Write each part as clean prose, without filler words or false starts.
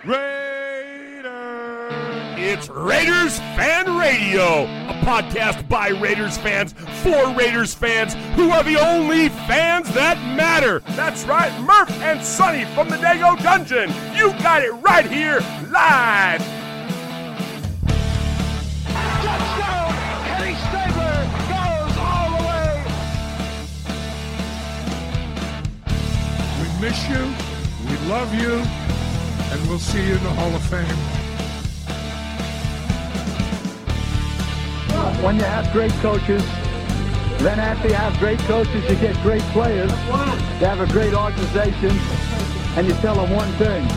Raiders! It's Raiders Fan Radio, a podcast by Raiders fans for Raiders fans who are the only fans that matter. That's right, Murf and Sonny from the Dago Dungeon. You got it right here, live. Touchdown! Kenny Stabler goes all the way. We miss you, we love you, and we'll see you in the Hall of Fame. When you have great coaches, then after you have great coaches, you get great players. You have a great organization, and you tell them one thing.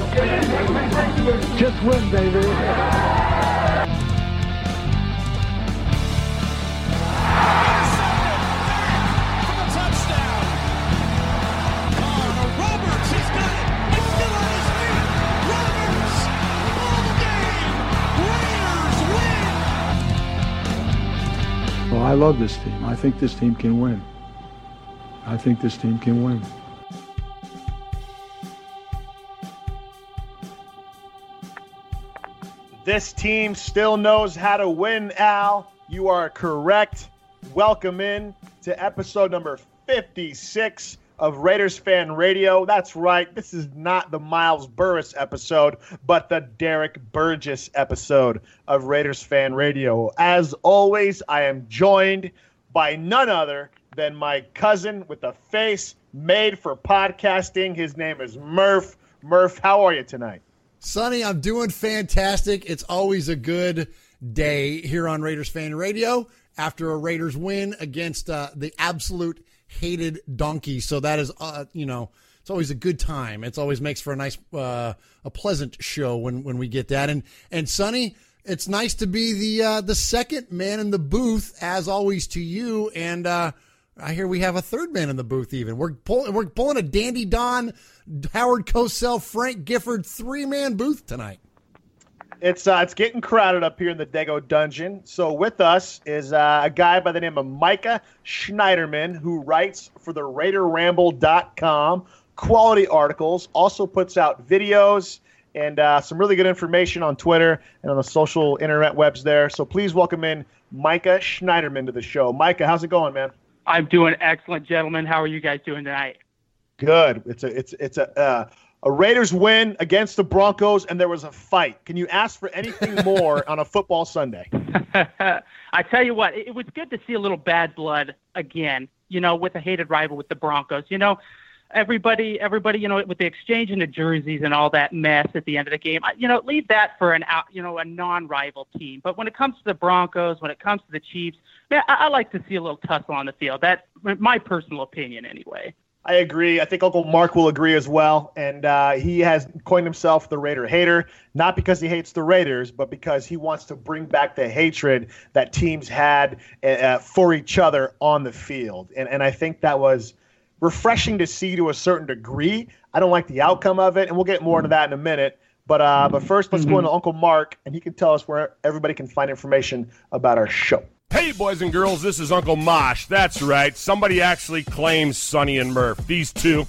Just win, baby. Well, I love this team. I think this team can win. This team still knows how to win, Al. You are correct. Welcome in to episode number 56 of Raiders Fan Radio. That's right. This is not the Miles Burris episode, but the Derek Burgess episode of Raiders Fan Radio. As always, I am joined by none other than my cousin with a face made for podcasting. His name is Murf. Murf, how are you tonight? Sonny, I'm doing fantastic. It's always a good day here on Raiders Fan Radio after a Raiders win against the absolute hated donkey. So that is, it's always a good time. It always makes for a nice, a pleasant show when we get that. And Sonny, it's nice to be the second man in the booth, as always, to you. And I hear we have a third man in the booth. Even we're pulling a Dandy Don, Howard Cosell, Frank Gifford 3-man booth tonight. It's getting crowded up here in the Dago Dungeon. So with us is a guy by the name of Micah Schneidermann, who writes for the RaiderRamble.com, quality articles, also puts out videos and some really good information on Twitter and on the social internet webs there. So please welcome in Micah Schneidermann to the show. Micah, how's it going, man? I'm doing excellent, gentlemen. How are you guys doing tonight? Good. It's a Raiders win against the Broncos, and there was a fight. Can you ask for anything more on a football Sunday? I tell you what, it was good to see a little bad blood again, with a hated rival with the Broncos. Everybody, with the exchange in the jerseys and all that mess at the end of the game, leave that for a non-rival team. But when it comes to the Broncos, when it comes to the Chiefs, man, I like to see a little tussle on the field. That's my personal opinion anyway. I agree. I think Uncle Mark will agree as well. And he has coined himself the Raider hater, not because he hates the Raiders, but because he wants to bring back the hatred that teams had for each other on the field. And I think that was refreshing to see to a certain degree. I don't like the outcome of it, and we'll get more into that in a minute. But first, let's go into Uncle Mark, and he can tell us where everybody can find information about our show. Hey, boys and girls, this is Uncle Mosh. That's right. Somebody actually claims Sonny and Murf. These two.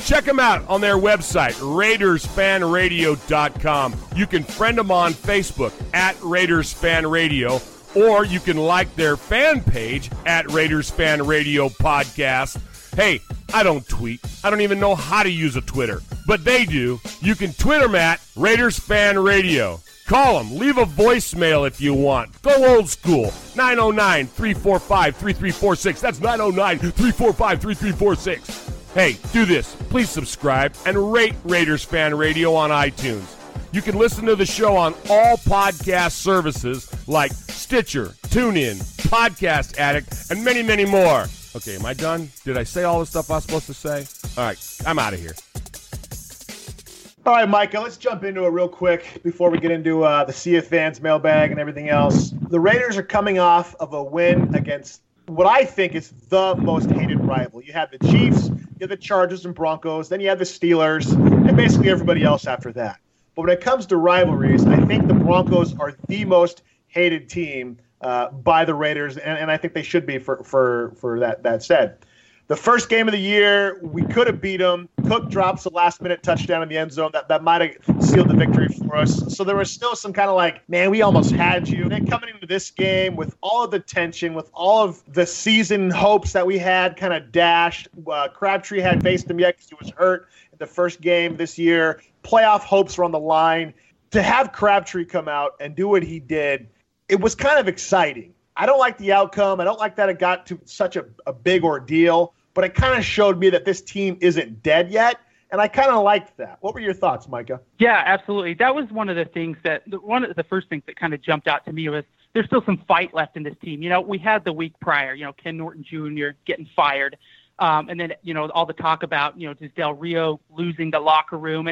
Check them out on their website, RaidersFanRadio.com. You can friend them on Facebook at Raiders Fan Radio, or you can like their fan page at Raiders Fan Radio Podcast. Hey, I don't tweet. I don't even know how to use a Twitter, but they do. You can tweet them at Raiders Fan Radio. Call them. Leave a voicemail if you want. Go old school. 909-345-3346. That's 909-345-3346. Hey, do this. Please subscribe and rate Raiders Fan Radio on iTunes. You can listen to the show on all podcast services like Stitcher, TuneIn, Podcast Addict, and many, many more. Okay, am I done? Did I say all the stuff I was supposed to say? All right, I'm out of here. All right, Micah, let's jump into it real quick before we get into the Sea of Fans mailbag and everything else. The Raiders are coming off of a win against what I think is the most hated rival. You have the Chiefs, you have the Chargers and Broncos, then you have the Steelers, and basically everybody else after that. But when it comes to rivalries, I think the Broncos are the most hated team by the Raiders, and I think they should be for that said. The first game of the year, we could have beat them. Cook drops a last-minute touchdown in the end zone that might have sealed the victory for us. So there was still some kind of like, man, we almost had you. And then coming into this game with all of the tension, with all of the season hopes that we had kind of dashed. Crabtree hadn't faced him yet because he was hurt in the first game this year. Playoff hopes were on the line. To have Crabtree come out and do what he did, it was kind of exciting. I don't like the outcome. I don't like that it got to such a big ordeal, but it kind of showed me that this team isn't dead yet, and I kind of liked that. What were your thoughts, Micah? Yeah, absolutely. That was one of the things one of the first things that kind of jumped out to me was there's still some fight left in this team. You know, we had the week prior, Ken Norton Jr. getting fired, and then, all the talk about, does Del Rio losing the locker room,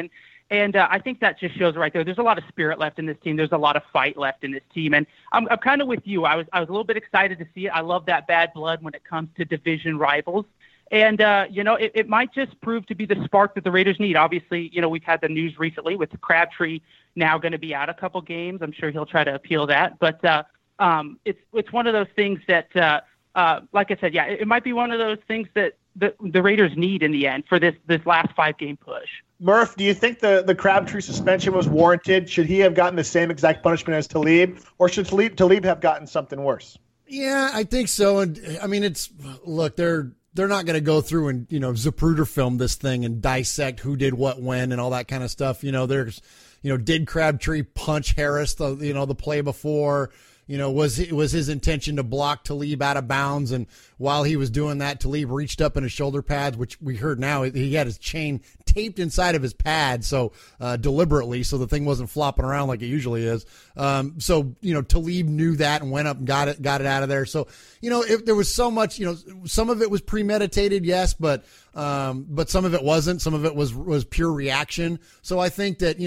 and I think that just shows right there. There's a lot of spirit left in this team. There's a lot of fight left in this team. And I'm kind of with you. I was a little bit excited to see it. I love that bad blood when it comes to division rivals. And, it might just prove to be the spark that the Raiders need. Obviously, we've had the news recently with Crabtree now going to be out a couple games. I'm sure he'll try to appeal that. But it's one of those things that, like I said, it might be one of those things that the Raiders need in the end for this last 5-game push. Murf, do you think the Crabtree suspension was warranted? Should he have gotten the same exact punishment as Talib, or should Talib have gotten something worse? Yeah, I think so. And I mean, they're not going to go through and, Zapruder film this thing and dissect who did what when and all that kind of stuff. There's, did Crabtree punch Harris the play before? Was his intention to block Talib out of bounds? And while he was doing that, Talib reached up in his shoulder pads, which we heard now he had his chain taped inside of his pad, so deliberately, so the thing wasn't flopping around like it usually is. So Talib knew that and went up and got it out of there. So if there was so much, some of it was premeditated, yes, but some of it wasn't. Some of it was pure reaction. So I think that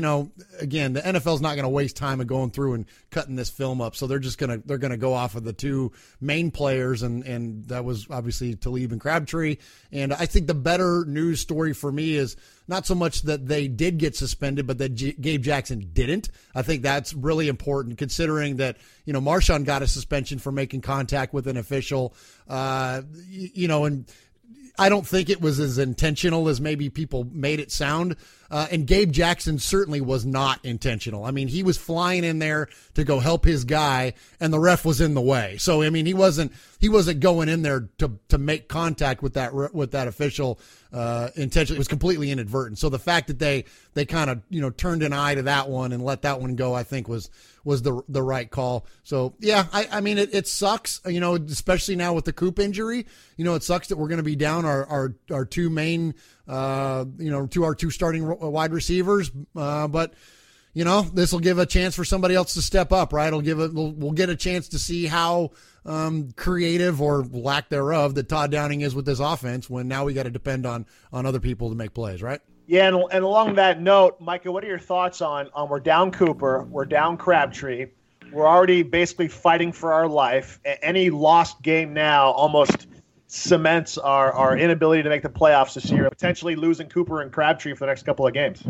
again, the NFL's not going to waste time of going through and cutting this film up. So they're gonna go off of the two main players, and that was obviously Talib and Crabtree. And I think the better news story for me is not so much that they did get suspended, but that Gabe Jackson didn't. I think that's really important, considering that Marshawn got a suspension for making contact with an official. And I don't think it was as intentional as maybe people made it sound. And Gabe Jackson certainly was not intentional. I mean, he was flying in there to go help his guy, and the ref was in the way. So, I mean, he wasn't going in there to make contact with that official intentionally. It was completely inadvertent. So the fact that they kind of turned an eye to that one and let that one go, I think was the right call. So yeah, I mean it sucks, especially now with the Coop injury. It sucks that we're going to be down our two main to our two starting wide receivers, but this will give a chance for somebody else to step up, right? We'll get a chance to see how creative or lack thereof that Todd Downing is with this offense, when now we got to depend on other people to make plays, right? Yeah, and along that note, Micah, what are your thoughts on we're down Cooper, we're down Crabtree, we're already basically fighting for our life. Any lost game now almost cements our inability to make the playoffs this year, potentially losing Cooper and Crabtree for the next couple of games.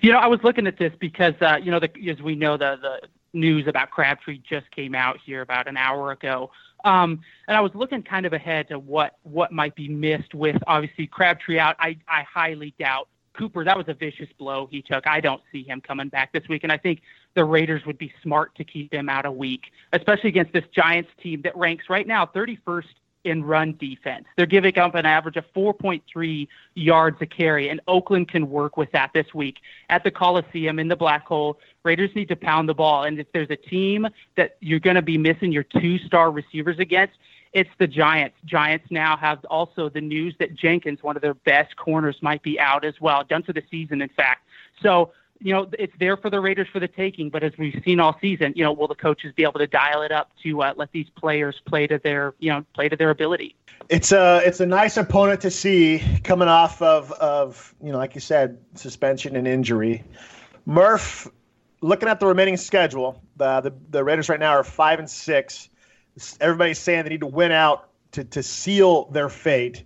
I was looking at this because, as we know, the news about Crabtree just came out here about an hour ago. And I was looking kind of ahead to what might be missed with, obviously, Crabtree out. I highly doubt Cooper. That was a vicious blow he took. I don't see him coming back this week. And I think the Raiders would be smart to keep him out a week, especially against this Giants team that ranks right now 31st in run defense. They're giving up an average of 4.3 yards a carry, and Oakland can work with that this week at the Coliseum in the Black Hole. Raiders need to pound the ball, and if there's a team that you're going to be missing your 2-star receivers against, it's the Giants. Giants now have also the news that Jenkins, one of their best corners, might be out as well, done for the season, in fact. So, it's there for the Raiders for the taking, but as we've seen all season, will the coaches be able to dial it up to let these players play to their ability? It's a nice opponent to see coming off of like you said, suspension and injury. Murf, looking at the remaining schedule, the Raiders right now are 5-6. Everybody's saying they need to win out to seal their fate.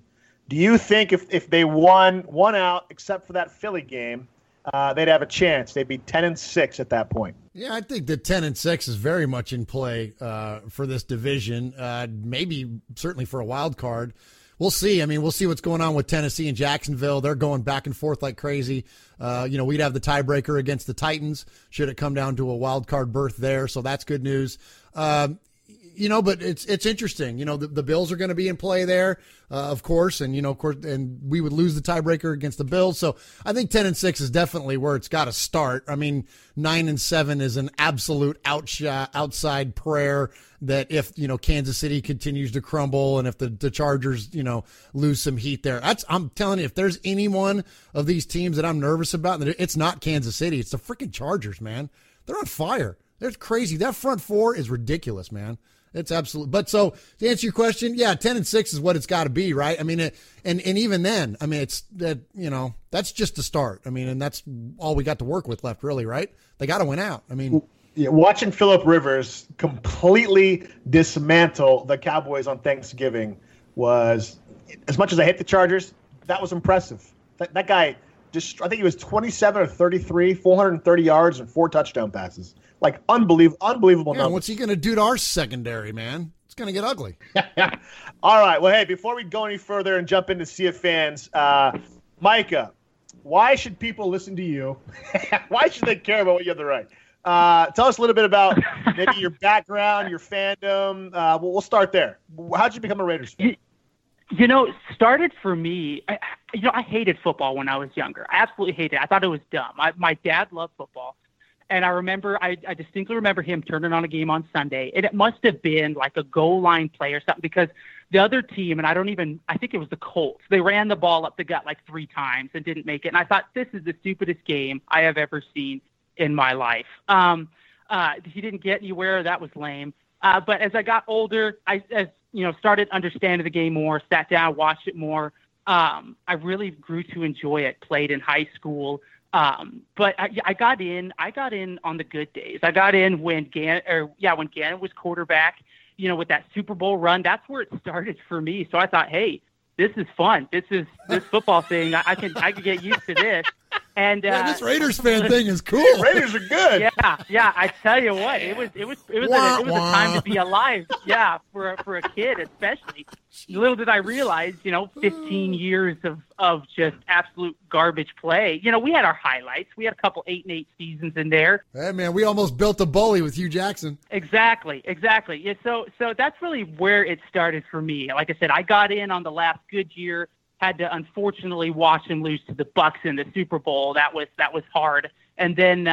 Do you think if they won one out, except for that Philly game, they'd have a chance? They'd be 10-6 at that point. Yeah, I think that 10-6 is very much in play for this division. Maybe certainly for a wild card. we'll see. I mean, we'll see what's going on with Tennessee and Jacksonville. They're going back and forth like crazy. We'd have the tiebreaker against the Titans should it come down to a wild card berth there. So that's good news. But it's interesting. The Bills are going to be in play there, of course, and and we would lose the tiebreaker against the Bills. So I think 10-6 is definitely where it's got to start. I mean, 9-7 is an absolute outside prayer that if Kansas City continues to crumble and if the Chargers lose some heat there. I'm telling you, if there's any one of these teams that I'm nervous about, it's not Kansas City. It's the freaking Chargers, man. They're on fire. They're crazy. That front four is ridiculous, man. It's absolute. But so to answer your question, 10-6 is what it's got to be, right? I mean, and even then, I mean, it's that that's just the start. I mean, and that's all we got to work with left, really, right? They got to win out. I mean, watching Phillip Rivers completely dismantle the Cowboys on Thanksgiving was, as much as I hate the Chargers, that was impressive. That guy I think he was 27 or 33, 430 yards and 4 touchdown passes. Like unbelievable numbers. What's he going to do to our secondary, man? It's going to get ugly. All right. Well, hey, before we go any further and jump into Sea of Fans, Micah, why should people listen to you? Why should they care about what you have to write? Tell us a little bit about maybe your background, your fandom. We'll start there. How'd you become a Raiders fan? Started for me, I hated football when I was younger. I absolutely hated it. I thought it was dumb. My dad loved football. And I distinctly remember him turning on a game on Sunday. And it must have been like a goal line play or something because the other team, and I think it was the Colts, they ran the ball up the gut like 3 times and didn't make it. And I thought, this is the stupidest game I have ever seen in my life. He didn't get anywhere. That was lame. But as I got older, started understanding the game more, sat down, watched it more. I really grew to enjoy it, played in high school. But I got in on the good days. I got in when Gannon was quarterback, with that Super Bowl run. That's where it started for me. So I thought, hey, this is fun. This football thing. I can get used to this. And this Raiders fan thing is cool. Raiders are good. Yeah. I tell you what, it was a time to be alive. Yeah, for a kid especially. Little did I realize, 15 years of just absolute garbage play. We had our highlights. We had a couple 8-8 seasons in there. Hey man, we almost built a bully with Hugh Jackson. Exactly. Yeah. So that's really where it started for me. Like I said, I got in on the last good year. Had to unfortunately watch him lose to the Bucks in the Super Bowl. That was hard. And then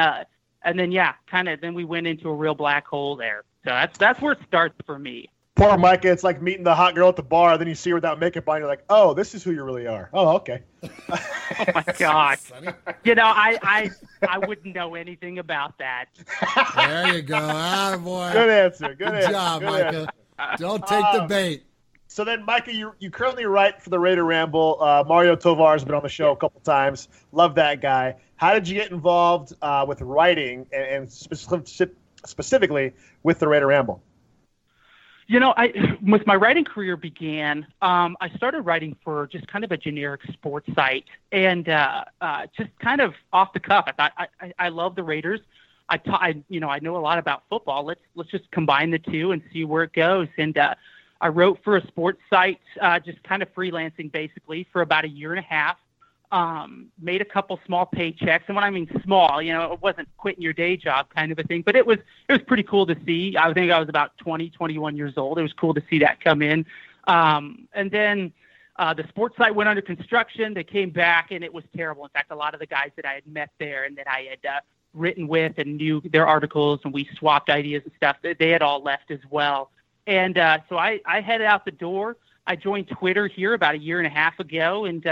then we went into a real black hole there. So that's where it starts for me. Poor Micah, it's like meeting the hot girl at the bar, then you see her without makeup on, you're like, oh, this is who you really are. Oh, okay. Oh my God. I wouldn't know anything about that. There you go. Attaboy. Good answer. Good job, Micah. Don't take the bait. So then, Micah, you currently write for the Raider Ramble. Mario Tovar has been on the show a couple times. Love that guy. How did you get involved with writing and specifically with the Raider Ramble? With my writing career began, I started writing for just kind of a generic sports site and just kind of off the cuff. I thought I love the Raiders. I know a lot about football. Let's just combine the two and see where it goes. And I wrote for a sports site, just kind of freelancing basically for about a year and a half. Made a couple small paychecks. And when I mean small, it wasn't quitting your day job kind of a thing, but it was pretty cool to see. I think I was about 20, 21 years old. It was cool to see that come in. And then the sports site went under construction. They came back and it was terrible. In fact, a lot of the guys that I had met there and that I had written with and knew their articles and we swapped ideas and stuff, they had all left as well. And so I headed out the door. I joined Twitter here about a year and a half ago, and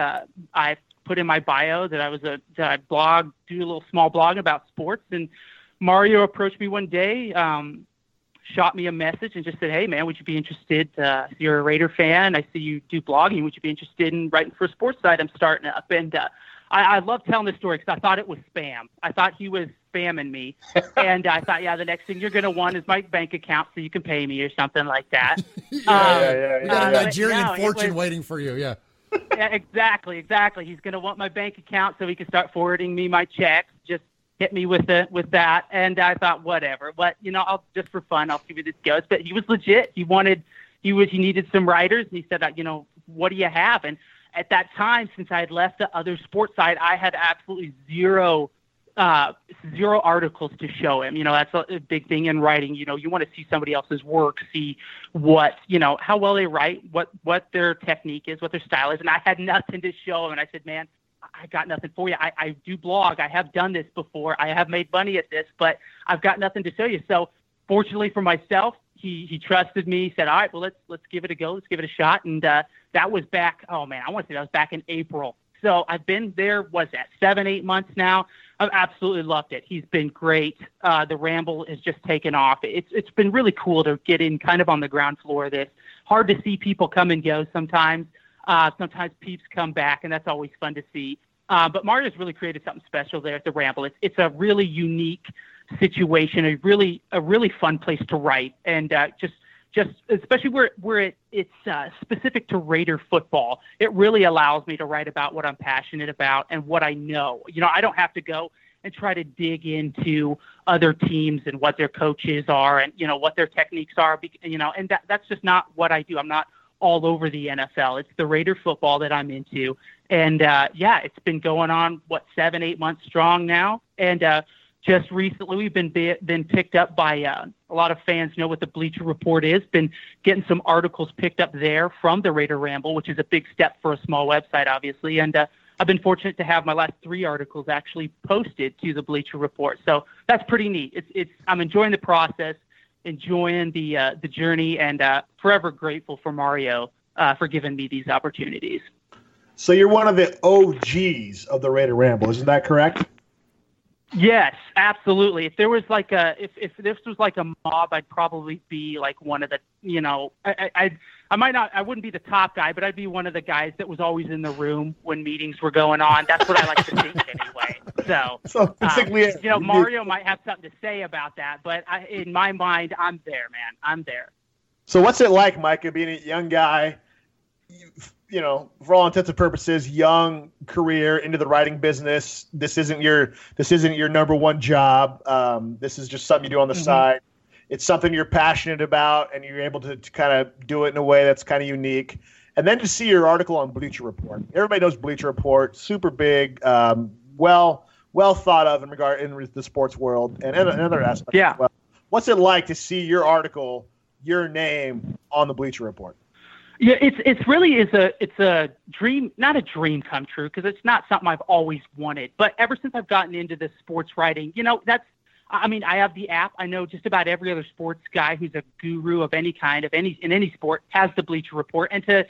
I put in my bio that I was do a little small blog about sports. And Mario approached me one day, shot me a message, and just said, "Hey, man, would you be interested? You're a Raider fan. I see you do blogging. Would you be interested in writing for a sports site I'm starting up?" And I love telling this story because I thought it was spam. I thought he was spamming me. And I thought, the next thing you're going to want is my bank account so you can pay me or something like that. We got a Nigerian fortune waiting for you, yeah. Yeah, exactly. He's going to want my bank account so he can start forwarding me my checks. Just hit me with that. And I thought, whatever. But, I'll just for fun, I'll see where this goes. But he was legit. He needed some writers. And he said, what do you have? And at that time, since I had left the other sports side, I had absolutely zero articles to show him. That's a big thing in writing. You want to see somebody else's work, see what, how well they write, what their technique is, what their style is. And I had nothing to show him. And I said, man, I got nothing for you. I do blog. I have done this before. I have made money at this, but I've got nothing to show you. So fortunately for myself, he trusted me. He said, all right, well, let's give it a go. Let's give it a shot. And that was back, I want to say that was back in April. So I've been there, 7-8 months now. I've absolutely loved it. He's been great. The Ramble has just taken off. It's been really cool to get in kind of on the ground floor of this. Hard to see people come and go sometimes. Sometimes peeps come back, and that's always fun to see. But Mario's really created something special there at the Ramble. It's a really unique situation, a really fun place to write, and just especially where it's specific to Raider football. It really allows me to write about what I'm passionate about and what I know. I don't have to go and try to dig into other teams and what their coaches are and what their techniques are. And that's just not what I do. I'm not all over the NFL. It's the Raider football that I'm into. And it's been going on 7-8 months strong now. And just recently, we've been picked up by a lot of fans know what the Bleacher Report is. Been getting some articles picked up there from the Raider Ramble, which is a big step for a small website, obviously. And I've been fortunate to have my last 3 articles actually posted to the Bleacher Report. So that's pretty neat. I'm enjoying the process, enjoying the journey, and forever grateful for Mario for giving me these opportunities. So you're one of the OGs of the Raider Ramble, isn't that correct? Yes, absolutely. If there was if this was like a mob, I'd probably be like one of the, I wouldn't be the top guy, but I'd be one of the guys that was always in the room when meetings were going on. That's what I like to think anyway. So basically, Mario might have something to say about that, but in my mind, I'm there, man. I'm there. So what's it like, Micah, being a young guy, for all intents and purposes, young career into the writing business? This isn't your number one job. This is just something you do on the side. It's something you're passionate about, and you're able to kind of do it in a way that's kind of unique. And then to see your article on Bleacher Report. Everybody knows Bleacher Report, super big, well thought of in the sports world and another aspect. Yeah. As well. What's it like to see your article, your name on the Bleacher Report? Yeah, it's really it's a dream, not a dream come true, because it's not something I've always wanted. But ever since I've gotten into this sports writing, I have the app. I know just about every other sports guy who's a guru of any kind, in any sport, has the Bleacher Report, and to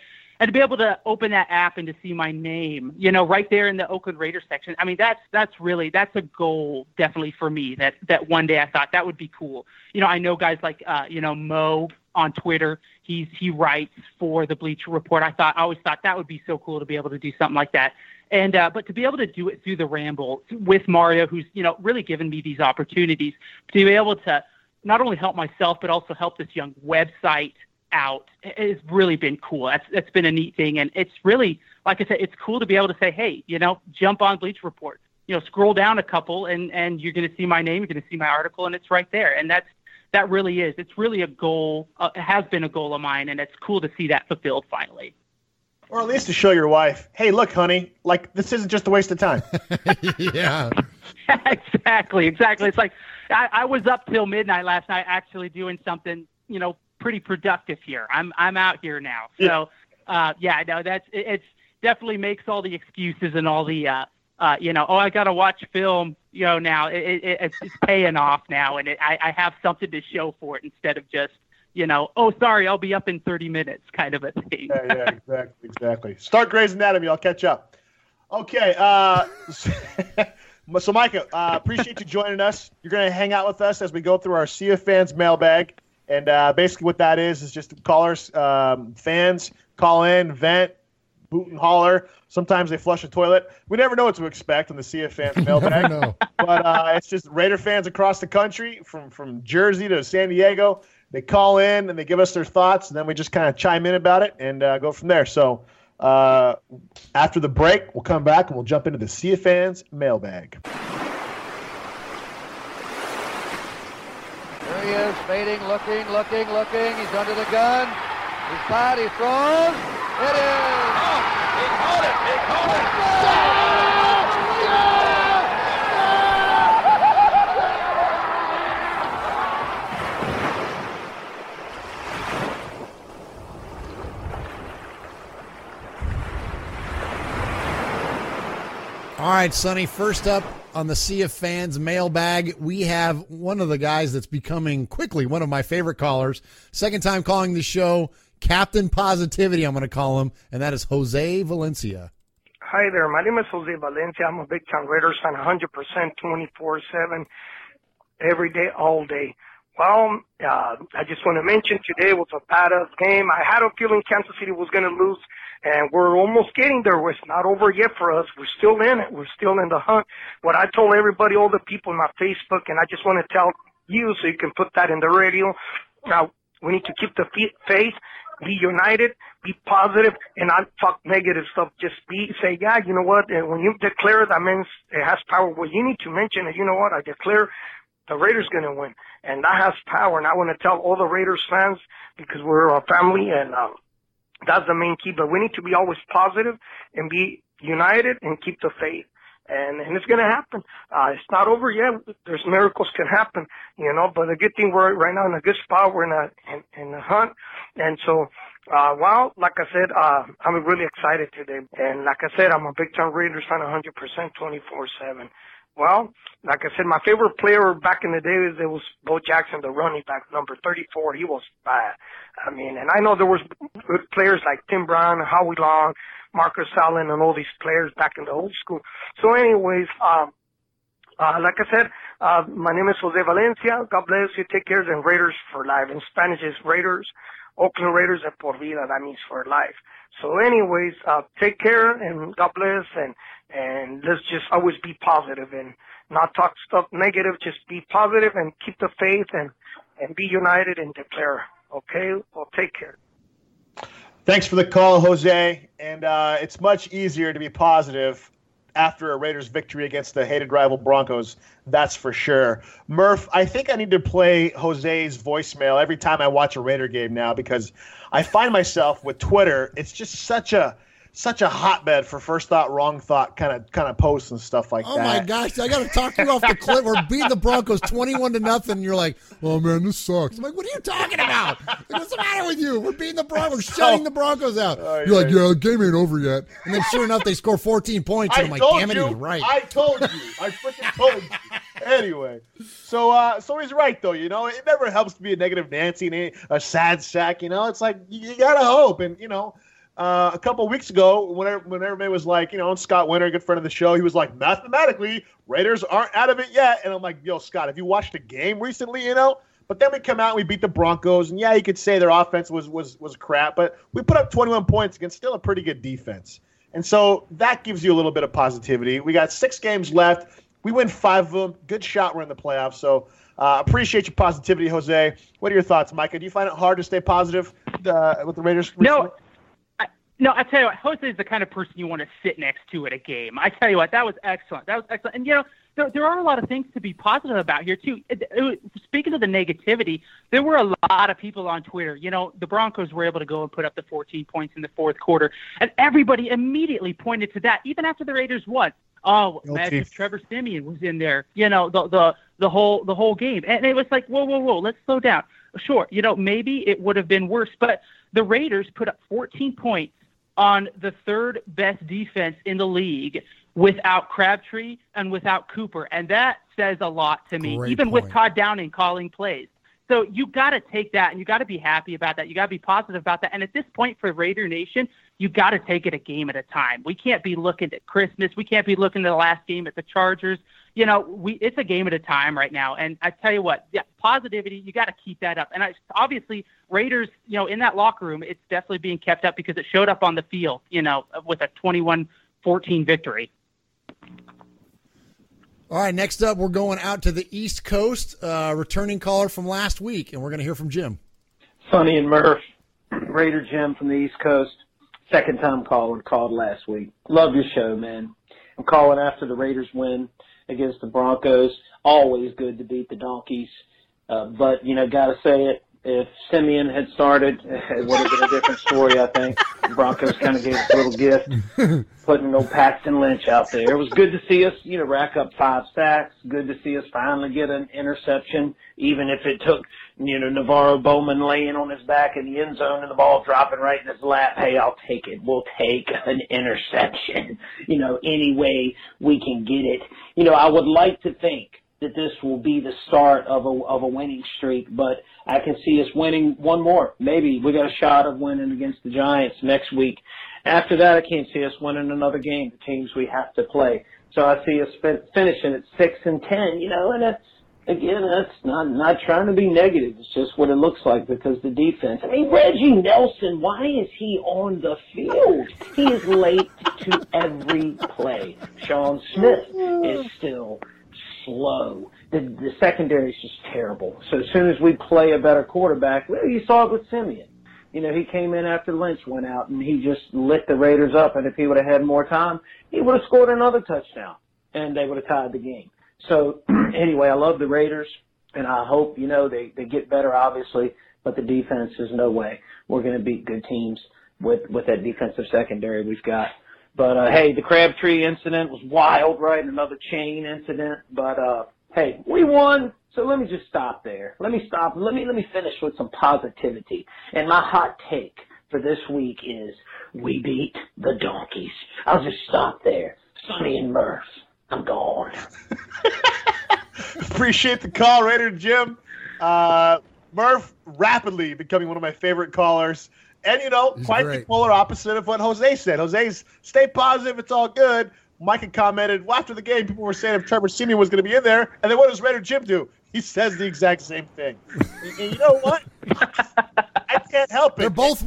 be able to open that app and to see my name, right there in the Oakland Raiders section. I mean, that's a goal definitely for me. That one day I thought that would be cool. I know guys like Mo on Twitter. He writes for the Bleacher Report. I always thought that would be so cool to be able to do something like that. And but to be able to do it through the Ramble with Mario, who's really given me these opportunities to be able to not only help myself but also help this young website out, it's really been cool. That's been a neat thing, and it's really, like I said, it's cool to be able to say, hey, jump on Bleacher Report. Scroll down a couple, and you're going to see my name, you're going to see my article, and it's right there. And that really is. It's really a goal. It has been a goal of mine, and it's cool to see that fulfilled finally. Or at least to show your wife, hey, look, honey, this isn't just a waste of time. Yeah. Exactly. It's like I was up till midnight last night actually doing something, pretty productive here. I'm out here now. So, it's definitely makes all the excuses and all the, I got to watch film, now it's paying off now. And I have something to show for it instead of just, sorry, I'll be up in 30 minutes kind of a thing. Yeah, exactly. Start Grey's Anatomy. I'll catch up. Okay. So Micah, appreciate you joining us. You're going to hang out with us as we go through our Sea of Fans mailbag. And basically what that is just callers, fans call in, vent, boot and holler. Sometimes they flush a toilet. We never know what to expect on the Sea of Fans mailbag. But it's just Raider fans across the country, from Jersey to San Diego. They call in and they give us their thoughts, and then we just kind of chime in about it and go from there. So after the break, we'll come back and we'll jump into the Sea of Fans mailbag. There he is, fading, looking. He's under the gun. His side, he throws. It is. Oh, he caught it. He caught it. All right, Sonny, first up on the Sea of Fans mailbag, we have one of the guys that's becoming quickly one of my favorite callers. Second time calling the show, Captain Positivity, I'm going to call him, and that is Jose Valencia. Hi there. My name is Jose Valencia. I'm a big-time Raiders fan, 100%, 24/7, every day, all day. Well, I just want to mention today was a badass game. I had a feeling Kansas City was going to lose, and we're almost getting there. It's not over yet for us. We're still in it. We're still in the hunt. What I told everybody, all the people on my Facebook, and I just want to tell you so you can put that in the radio. Now, we need to keep the faith, be united, be positive, and not talk negative stuff. Just say, yeah, you know what? And when you declare, that means it has power. Well, you need to mention it. You know what? I declare the Raiders going to win, and that has power. And I want to tell all the Raiders fans, because we're a family, and that's the main key. But we need to be always positive and be united and keep the faith. And it's going to happen. It's not over yet. There's miracles can happen, you know. But the good thing, we're right now in a good spot. We're in the hunt, and so. Well, like I said, I'm really excited today. And like I said, I'm a big-time Raiders fan, 100%, 24/7. Well, like I said, my favorite player back in the day was Bo Jackson, the running back, number 34. He was bad. I mean, and I know there was good players like Tim Brown, Howie Long, Marcus Allen, and all these players back in the old school. So anyways, like I said, my name is Jose Valencia. God bless you. Take care. And Raiders for life. In Spanish is Raiders. Oakland Raiders de por vida. That means for life. So anyways, take care and God bless, and let's just always be positive and not talk stuff negative. Just be positive and keep the faith and be united and declare. Okay? Well, take care. Thanks for the call, Jose. And it's much easier to be positive after a Raiders victory against the hated rival Broncos. That's for sure. Murf, I think I need to play Jose's voicemail every time I watch a Raider game now, because I find myself with Twitter, it's just such a hotbed for first thought, wrong thought kind of posts and stuff like that. Oh my gosh, I got to talk you off the cliff. We're beating the Broncos 21-0, and you're like, "Oh man, this sucks." I'm like, "What are you talking about? Like, what's the matter with you? We're beating the Broncos, shutting the Broncos out." You're like, "Yeah, the game ain't over yet." And then sure enough, they score 14 points, and I'm like, "Damn it, he's right." I told you. I freaking told you. Anyway, so he's right though. You know, it never helps to be a negative Nancy and a sad sack. You know, it's like you gotta hope, and you know. A couple of weeks ago, when everybody was like, you know, Scott Winter, a good friend of the show, he was like, mathematically, Raiders aren't out of it yet. And I'm like, yo, Scott, have you watched a game recently, you know? But then we come out and we beat the Broncos. And, yeah, you could say their offense was crap. But we put up 21 points against still a pretty good defense. And so that gives you a little bit of positivity. We got 6 games left. We win 5 of them. Good shot. We're in the playoffs. So appreciate your positivity, Jose. What are your thoughts, Micah? Do you find it hard to stay positive with the Raiders recently? No, I tell you what, Jose is the kind of person you want to sit next to at a game. I tell you what, that was excellent. And, you know, there are a lot of things to be positive about here, too. Speaking of the negativity, there were a lot of people on Twitter. You know, the Broncos were able to go and put up the 14 points in the fourth quarter, and everybody immediately pointed to that, even after the Raiders won. Oh, imagine if Trevor Siemian was in there, you know, the whole game. And it was like, whoa, let's slow down. Sure, you know, maybe it would have been worse, but the Raiders put up 14 points on the third best defense in the league without Crabtree and without Cooper. And that says a lot to me, even with Todd Downing calling plays. So you got to take that, and you got to be happy about that. You got to be positive about that. And at this point for Raider Nation, you got to take it a game at a time. We can't be looking at Christmas. We can't be looking at the last game at the Chargers. You know, it's a game at a time right now. And I tell you what, yeah, positivity, you got to keep that up. And obviously, Raiders, you know, in that locker room, it's definitely being kept up because it showed up on the field, you know, with a 21-14 victory. All right, next up, we're going out to the East Coast, returning caller from last week, and we're going to hear from Jim. Sonny and Murf, Raider Jim from the East Coast. Second time calling, called last week. Love your show, man. I'm calling after the Raiders win against the Broncos. Always good to beat the Donkeys. But, you know, got to say it, If Simeon had started, it would have been a different story, I think. The Broncos kind of gave us a little gift, putting old Paxton Lynch out there. It was good to see us, rack up 5 sacks. Good to see us finally get an interception, even if it took, Navarro Bowman laying on his back in the end zone and the ball dropping right in his lap. Hey, I'll take it. We'll take an interception, any way we can get it. I would like to think that this will be the start of a winning streak, but I can see us winning one more. Maybe we got a shot of winning against the Giants next week. After that, I can't see us winning another game, the teams we have to play. So I see us finishing at 6-10, and that's, again, that's not trying to be negative. It's just what it looks like because the defense. I mean, Reggie Nelson, why is he on the field? He is late to every play. Sean Smith is still slow. The secondary is just terrible. So as soon as we play a better quarterback, well, you saw it with Simeon. He came in after Lynch went out, and he just lit the Raiders up. And if he would have had more time, he would have scored another touchdown, and they would have tied the game. So anyway, I love the Raiders, and I hope, they get better, obviously, but the defense is no way. We're going to beat good teams with that defensive secondary we've got. But, hey, the Crabtree incident was wild, right? Another chain incident. But, hey, we won. So let me just stop there. Let me finish with some positivity. And my hot take for this week is we beat the Donkeys. I'll just stop there. Sonny and Murf, I'm gone. Appreciate the call, Raider Jim. Murf rapidly becoming one of my favorite callers. And, quite the polar opposite of what Jose said. Jose's stay positive, it's all good. Micah commented, well, after the game, people were saying if Trevor Siemian was going to be in there. And then what does Raider Jim do? He says the exact same thing. And you know what? I can't help it. They're both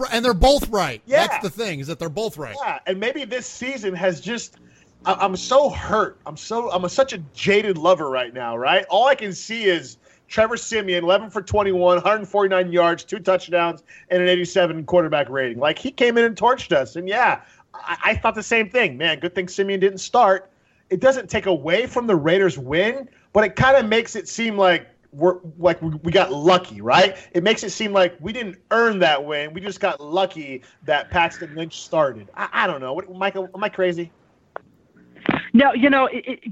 right. Yeah. That's the thing, is that they're both right. Yeah, and maybe this season has just – I'm so hurt. I'm such a jaded lover right now, right? All I can see is Trevor Siemian, 11 for 21, 149 yards, 2 touchdowns, and an 87 quarterback rating. Like, he came in and torched us. And, yeah, I thought the same thing. Man, good thing Siemian didn't start. It doesn't take away from the Raiders' win, but it kind of makes it seem like we got lucky, right? It makes it seem like we didn't earn that win. We just got lucky that Paxton Lynch started. I don't know. Michael, am I crazy? No, you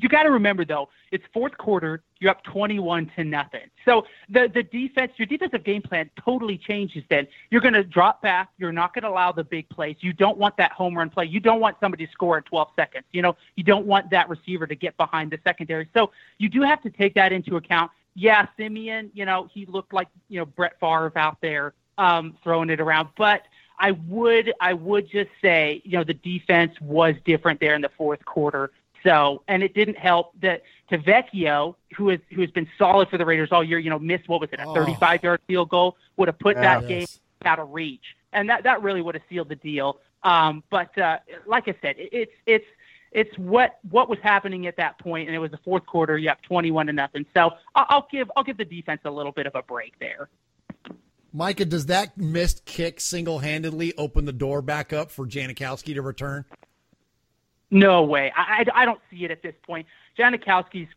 got to remember, though, it's fourth quarter. You're up 21-0. So the defense, your defensive game plan totally changes then. You're going to drop back. You're not going to allow the big plays. You don't want that home run play. You don't want somebody to score in 12 seconds. You don't want that receiver to get behind the secondary. So you do have to take that into account. Yeah, Siemian, he looked like, Brett Favre out there throwing it around. But I would just say, the defense was different there in the fourth quarter. So, and it didn't help that Tavecchio, who has been solid for the Raiders all year, missed, what was it, a 35-yard field goal, would have put that game out of reach. And that really would have sealed the deal. But like I said, it's what was happening at that point, and it was the fourth quarter. You have 21-0. So I'll give the defense a little bit of a break there. Micah, does that missed kick single-handedly open the door back up for Janikowski to return? No way. I don't see it at this point. Janikowski's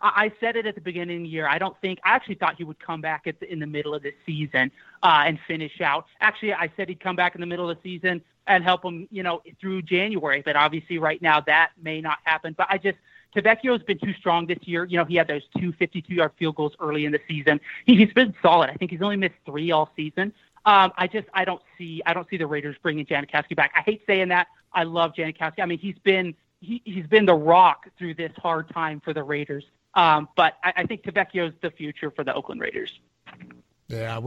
I said it at the beginning of the year. I actually thought he would come back in the middle of this season and finish out. Actually, I said he'd come back in the middle of the season and help him, through January. But obviously right now that may not happen. But Tavecchio's been too strong this year. He had those 2 52-yard field goals early in the season. He's been solid. I think he's only missed 3 all season. I don't see the Raiders bringing Janikowski back. I hate saying that. I love Janikowski. I mean, he's been the rock through this hard time for the Raiders. But I think Tavecchio's the future for the Oakland Raiders. Yeah,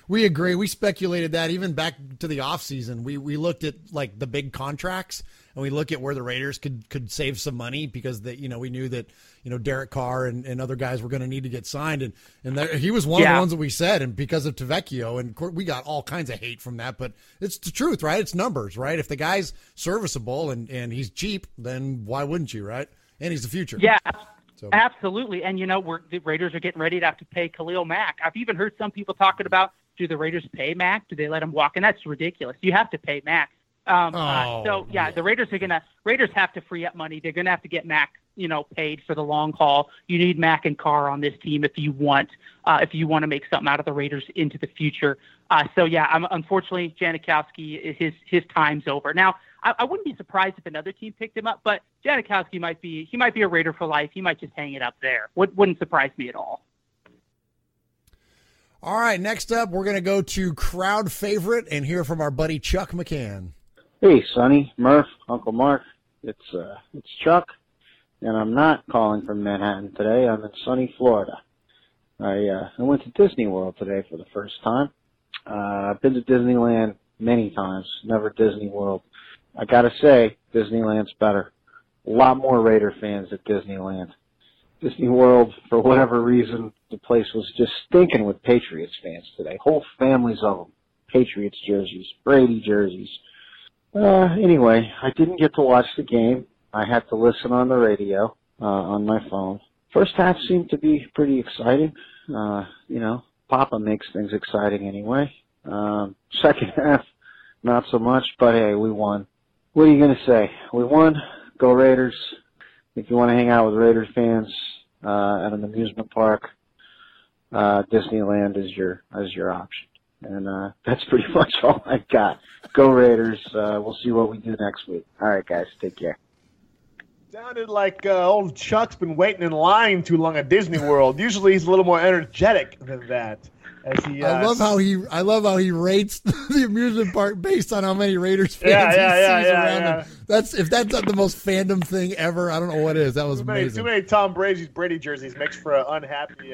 we agree. We speculated that even back to the offseason. We looked at like the big contracts, and we look at where the Raiders could save some money because we knew that Derek Carr and other guys were going to need to get signed, and he was one of the ones that we said, and because of Tavecchio, and we got all kinds of hate from that, but it's the truth, right? It's numbers, right? If the guy's serviceable and he's cheap, then why wouldn't you, right? And he's the future. Yeah. So. Absolutely. And, the Raiders are getting ready to have to pay Khalil Mack. I've even heard some people talking about, do the Raiders pay Mack? Do they let him walk? And that's ridiculous. You have to pay Mack. The Raiders have to free up money. They're going to have to get Mack paid for the long haul. You need Mack and Carr on this team if you want to make something out of the Raiders into the future. Unfortunately, Janikowski, his time's over. Now, I wouldn't be surprised if another team picked him up, but Janikowski might be a Raider for life. He might just hang it up there. Wouldn't surprise me at all. All right, next up, we're going to go to crowd favorite and hear from our buddy Chuck McCann. Hey, Sonny, Murf, Uncle Mark. It's Chuck, and I'm not calling from Manhattan today. I'm in sunny Florida. I went to Disney World today for the first time. I've been to Disneyland many times, never Disney World. I gotta say, Disneyland's better. A lot more Raider fans at Disneyland. Disney World, for whatever reason, the place was just stinking with Patriots fans today. Whole families of them. Patriots jerseys, Brady jerseys. Anyway, I didn't get to watch the game. I had to listen on the radio, on my phone. First half seemed to be pretty exciting. Papa makes things exciting anyway. Second half, not so much, but hey, we won. What are you going to say? We won. Go Raiders. If you want to hang out with Raiders fans at an amusement park, Disneyland is your option. And that's pretty much all I got. Go Raiders. We'll see what we do next week. All right, guys. Take care. Sounded like old Chuck's been waiting in line too long at Disney World. Usually he's a little more energetic than that. As he, I love how he rates the amusement park based on how many Raiders fans he sees around him. If that's not the most fandom thing ever, I don't know what is. That was amazing. Too many Tom Brady jerseys makes for an unhappy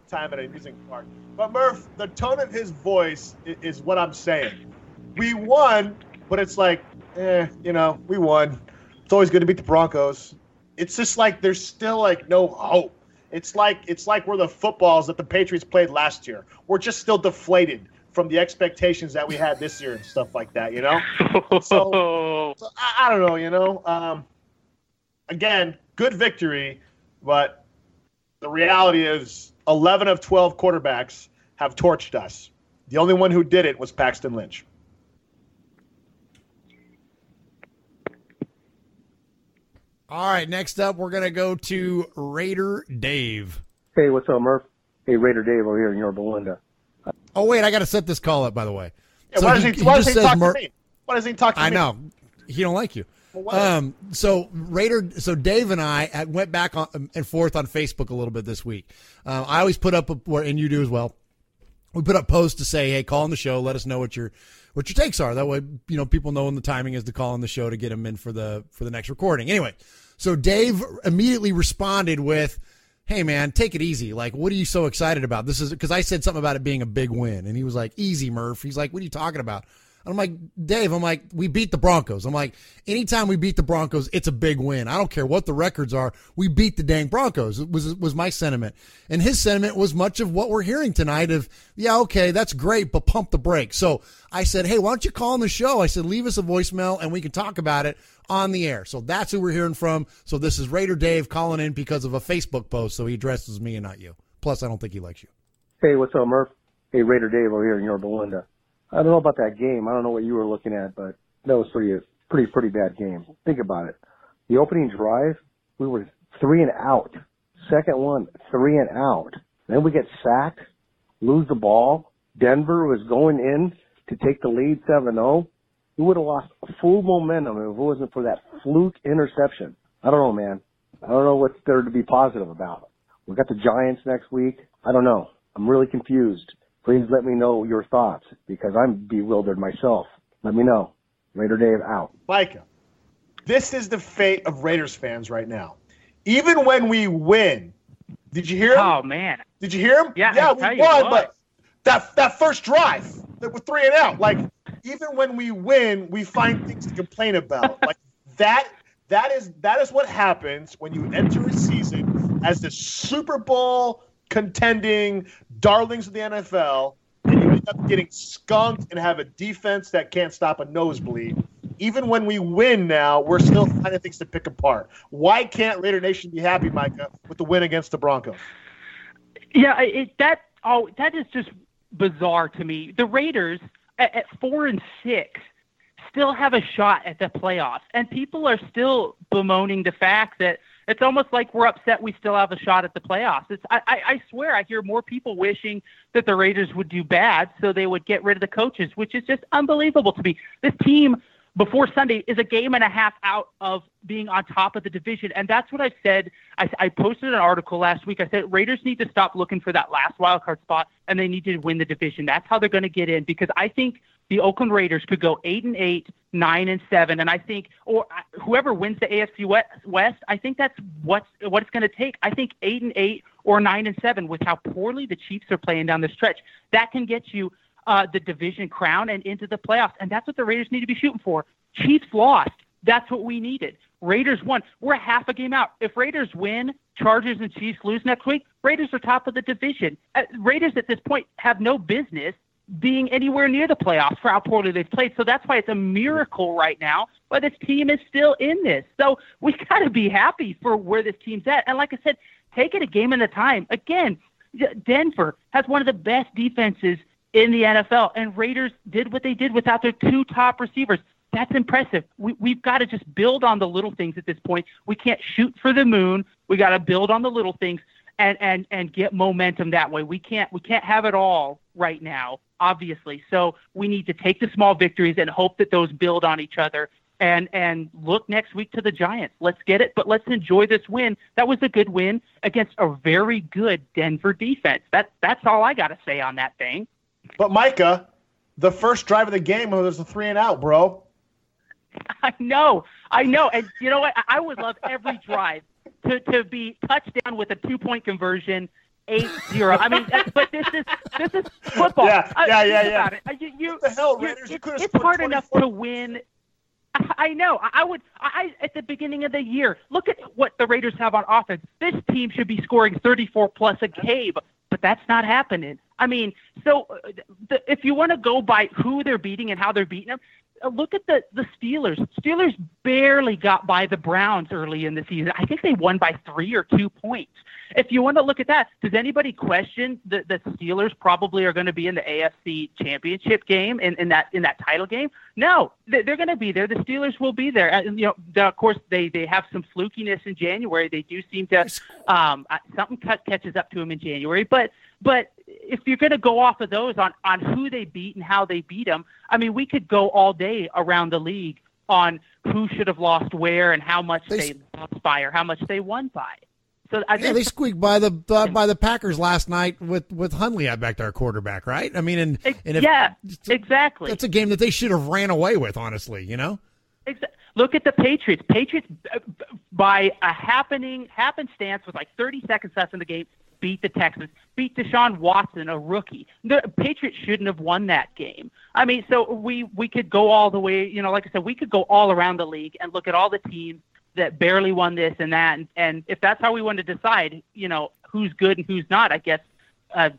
time at an amusement park. But Murph, the tone of his voice is what I'm saying. We won, but it's like, we won. It's always good to beat the Broncos. It's just like there's still like no hope. It's like we're the footballs that the Patriots played last year. We're just still deflated from the expectations that we had this year and stuff like that, So I don't know, again, good victory, but the reality is 11 of 12 quarterbacks have torched us. The only one who did it was Paxton Lynch. All right, next up, we're going to go to Raider Dave. Hey, what's up, Murph? Hey, Raider Dave over here in Yorba Linda. Oh, wait, I got to set this call up, by the way. Yeah, so why does he talk to me? Why doesn't he talk to me? I know. He don't like you. Well, so Dave and I went back and forth on Facebook a little bit this week. I always put up, and you do as well, we put up posts to say, hey, call on the show, let us know what your takes are. That way, people know when the timing is to call on the show to get them in for the next recording. Anyway, so Dave immediately responded with, hey, man, take it easy. Like, what are you so excited about? This is because I said something about it being a big win. And he was like, easy, Murph. He's like, what are you talking about? I'm like, Dave, we beat the Broncos. I'm like, anytime we beat the Broncos, it's a big win. I don't care what the records are. We beat the dang Broncos. It was my sentiment. And his sentiment was much of what we're hearing tonight of, yeah, okay, that's great, but pump the brakes. So I said, hey, why don't you call on the show? I said, leave us a voicemail and we can talk about it on the air. So that's who we're hearing from. So this is Raider Dave calling in because of a Facebook post. So he addresses me and not you. Plus, I don't think he likes you. Hey, what's up, Murph? Hey, Raider Dave over here in Yorba Linda. I don't know about that game. I don't know what you were looking at, but that was pretty bad game. Think about it. The opening drive, we were 3 and out. Second one, 3 and out. Then we get sacked, lose the ball. Denver was going in to take the lead 7-0. We would have lost full momentum if it wasn't for that fluke interception. I don't know, man. I don't know what's there to be positive about. We got the Giants next week. I don't know. I'm really confused. Please let me know your thoughts because I'm bewildered myself. Let me know. Raider Dave out. Micah, this is the fate of Raiders fans right now. Even when we win, did you hear him? Oh, man. Did you hear him? Yeah, we won, but that first drive, that was 3 and out. Like, even when we win, we find things to complain about. Like, that is what happens when you enter a season as the Super Bowl contending darlings of the NFL, and you end up getting skunked and have a defense that can't stop a nosebleed. Even when we win now, we're still finding things to pick apart. Why can't Raider Nation be happy, Micah, with the win against the Broncos? Yeah, that is just bizarre to me. The Raiders at 4-6 still have a shot at the playoffs, and people are still bemoaning the fact that It's almost like we're upset we still have a shot at the playoffs. I swear I hear more people wishing that the Raiders would do bad so they would get rid of the coaches, which is just unbelievable to me. This team before Sunday is a game and a half out of being on top of the division. And that's what I said. I posted an article last week. I said Raiders need to stop looking for that last wild card spot, and they need to win the division. That's how they're going to get in, because I think the Oakland Raiders could go 8-8, 9-7, and I think, or whoever wins the AFC West, I think that's what it's going to take. I think 8-8 or 9-7, with how poorly the Chiefs are playing down the stretch, that can get you the division crown and into the playoffs. And that's what the Raiders need to be shooting for. Chiefs lost. That's what we needed. Raiders won. We're a half a game out. If Raiders win, Chargers and Chiefs lose next week, Raiders are top of the division. Raiders at this point have no business being anywhere near the playoffs for how poorly they've played. So that's why it's a miracle right now why this team is still in this. So we got to be happy for where this team's at. And like I said, take it a game at a time. Again, Denver has one of the best defenses in the NFL, and Raiders did what they did without their two top receivers. That's impressive. We've got to just build on the little things at this point. We can't shoot for the moon. We got to build on the little things and get momentum that way. We can't have it all right now, obviously. So we need to take the small victories and hope that those build on each other and look next week to the Giants. Let's get it, but let's enjoy this win. That was a good win against a very good Denver defense. That's all I got to say on that thing. But Micah, the first drive of the game was a 3-and-out, bro. I know. And you know what? I would love every drive to be touchdown with a 2-point conversion, 8-0. I mean, but this is football. Yeah. About it. What the hell, Raiders? It's hard enough to win. I know. I at the beginning of the year, look at what the Raiders have on offense. This team should be scoring 34+ a game, but that's not happening. I mean, so if you want to go by who they're beating and how they're beating them, look at the Steelers. Steelers barely got by the Browns early in the season. I think they won by 3 or 2 points. If you want to look at that, does anybody question that the Steelers probably are going to be in the AFC Championship game in that title game? No, they're going to be there. The Steelers will be there. Of course, they have some flukiness in January. They do seem to something catches up to them in January. But if you're going to go off of those on who they beat and how they beat them, I mean, we could go all day around the league on who should have lost where and how much they lost by or how much they won by. So they squeaked by the Packers last night with Hundley at back to our quarterback, right? I mean, exactly. That's a game that they should have ran away with, honestly. You know. Look at the Patriots. Patriots, by a happenstance with like 30 seconds left in the game, beat the Texans, beat Deshaun Watson, a rookie. The Patriots shouldn't have won that game. I mean, so we could go all the way, like I said, we could go all around the league and look at all the teams that barely won this and that. And if that's how we want to decide, who's good and who's not, I guess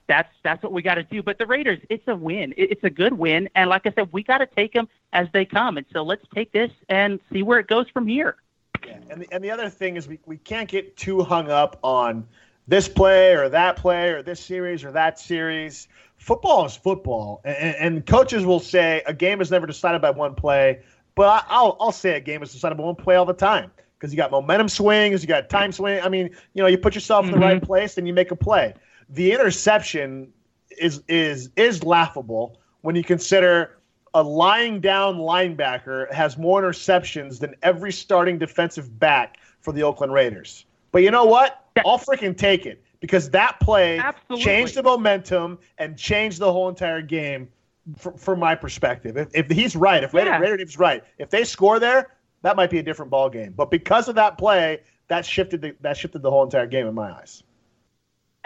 that's what we got to do. But the Raiders, it's a win. It's a good win. And like I said, we got to take them as they come. And so let's take this and see where it goes from here. Yeah. And the other thing is we can't get too hung up on this play or this series or that series. Football is football. And coaches will say a game is never decided by one play, but I'll say a game is decided by one play all the time because you got momentum swings, you got time swing. I mean, you put yourself in the right place and you make a play. The interception is laughable when you consider a lying down linebacker has more interceptions than every starting defensive back for the Oakland Raiders. But you know what? I'll freaking take it because that play changed the momentum and changed the whole entire game from my perspective. If he's right, if Raider's right, if they score there, that might be a different ball game. But because of that play, that shifted the whole entire game in my eyes.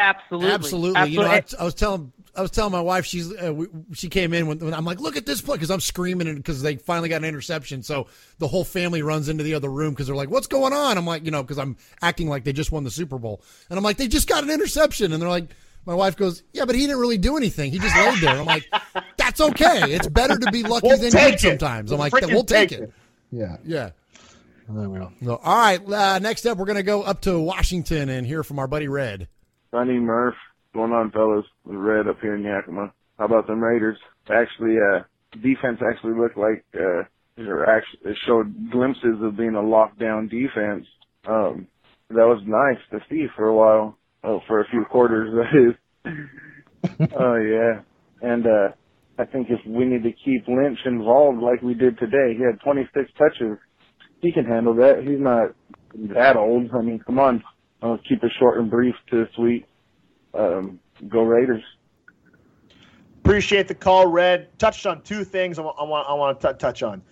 Absolutely. I was telling my wife she came in when I'm like, look at this play because I'm screaming because they finally got an interception. So the whole family runs into the other room because they're like, what's going on? I'm like, because I'm acting like they just won the Super Bowl, and I'm like, they just got an interception, and they're like, my wife goes, yeah, but he didn't really do anything. He just laid there. I'm like, that's okay. It's better to be lucky than good sometimes. I'm like, we'll take it. Yeah. There we go. So, all right. Next up, we're going to go up to Washington and hear from our buddy Red. Sonny, Murf, what's going on, fellas? Red up here in Yakima. How about them Raiders? Actually, defense actually looked like it showed glimpses of being a lockdown defense. That was nice to see for a while. Oh, for a few quarters, that is. Oh, yeah. And I think if we need to keep Lynch involved like we did today, he had 26 touches. He can handle that. He's not that old. I mean, come on. I'll keep it short and brief to the sweet. Go Raiders. Appreciate the call, Red. Touched on two things I want to touch on.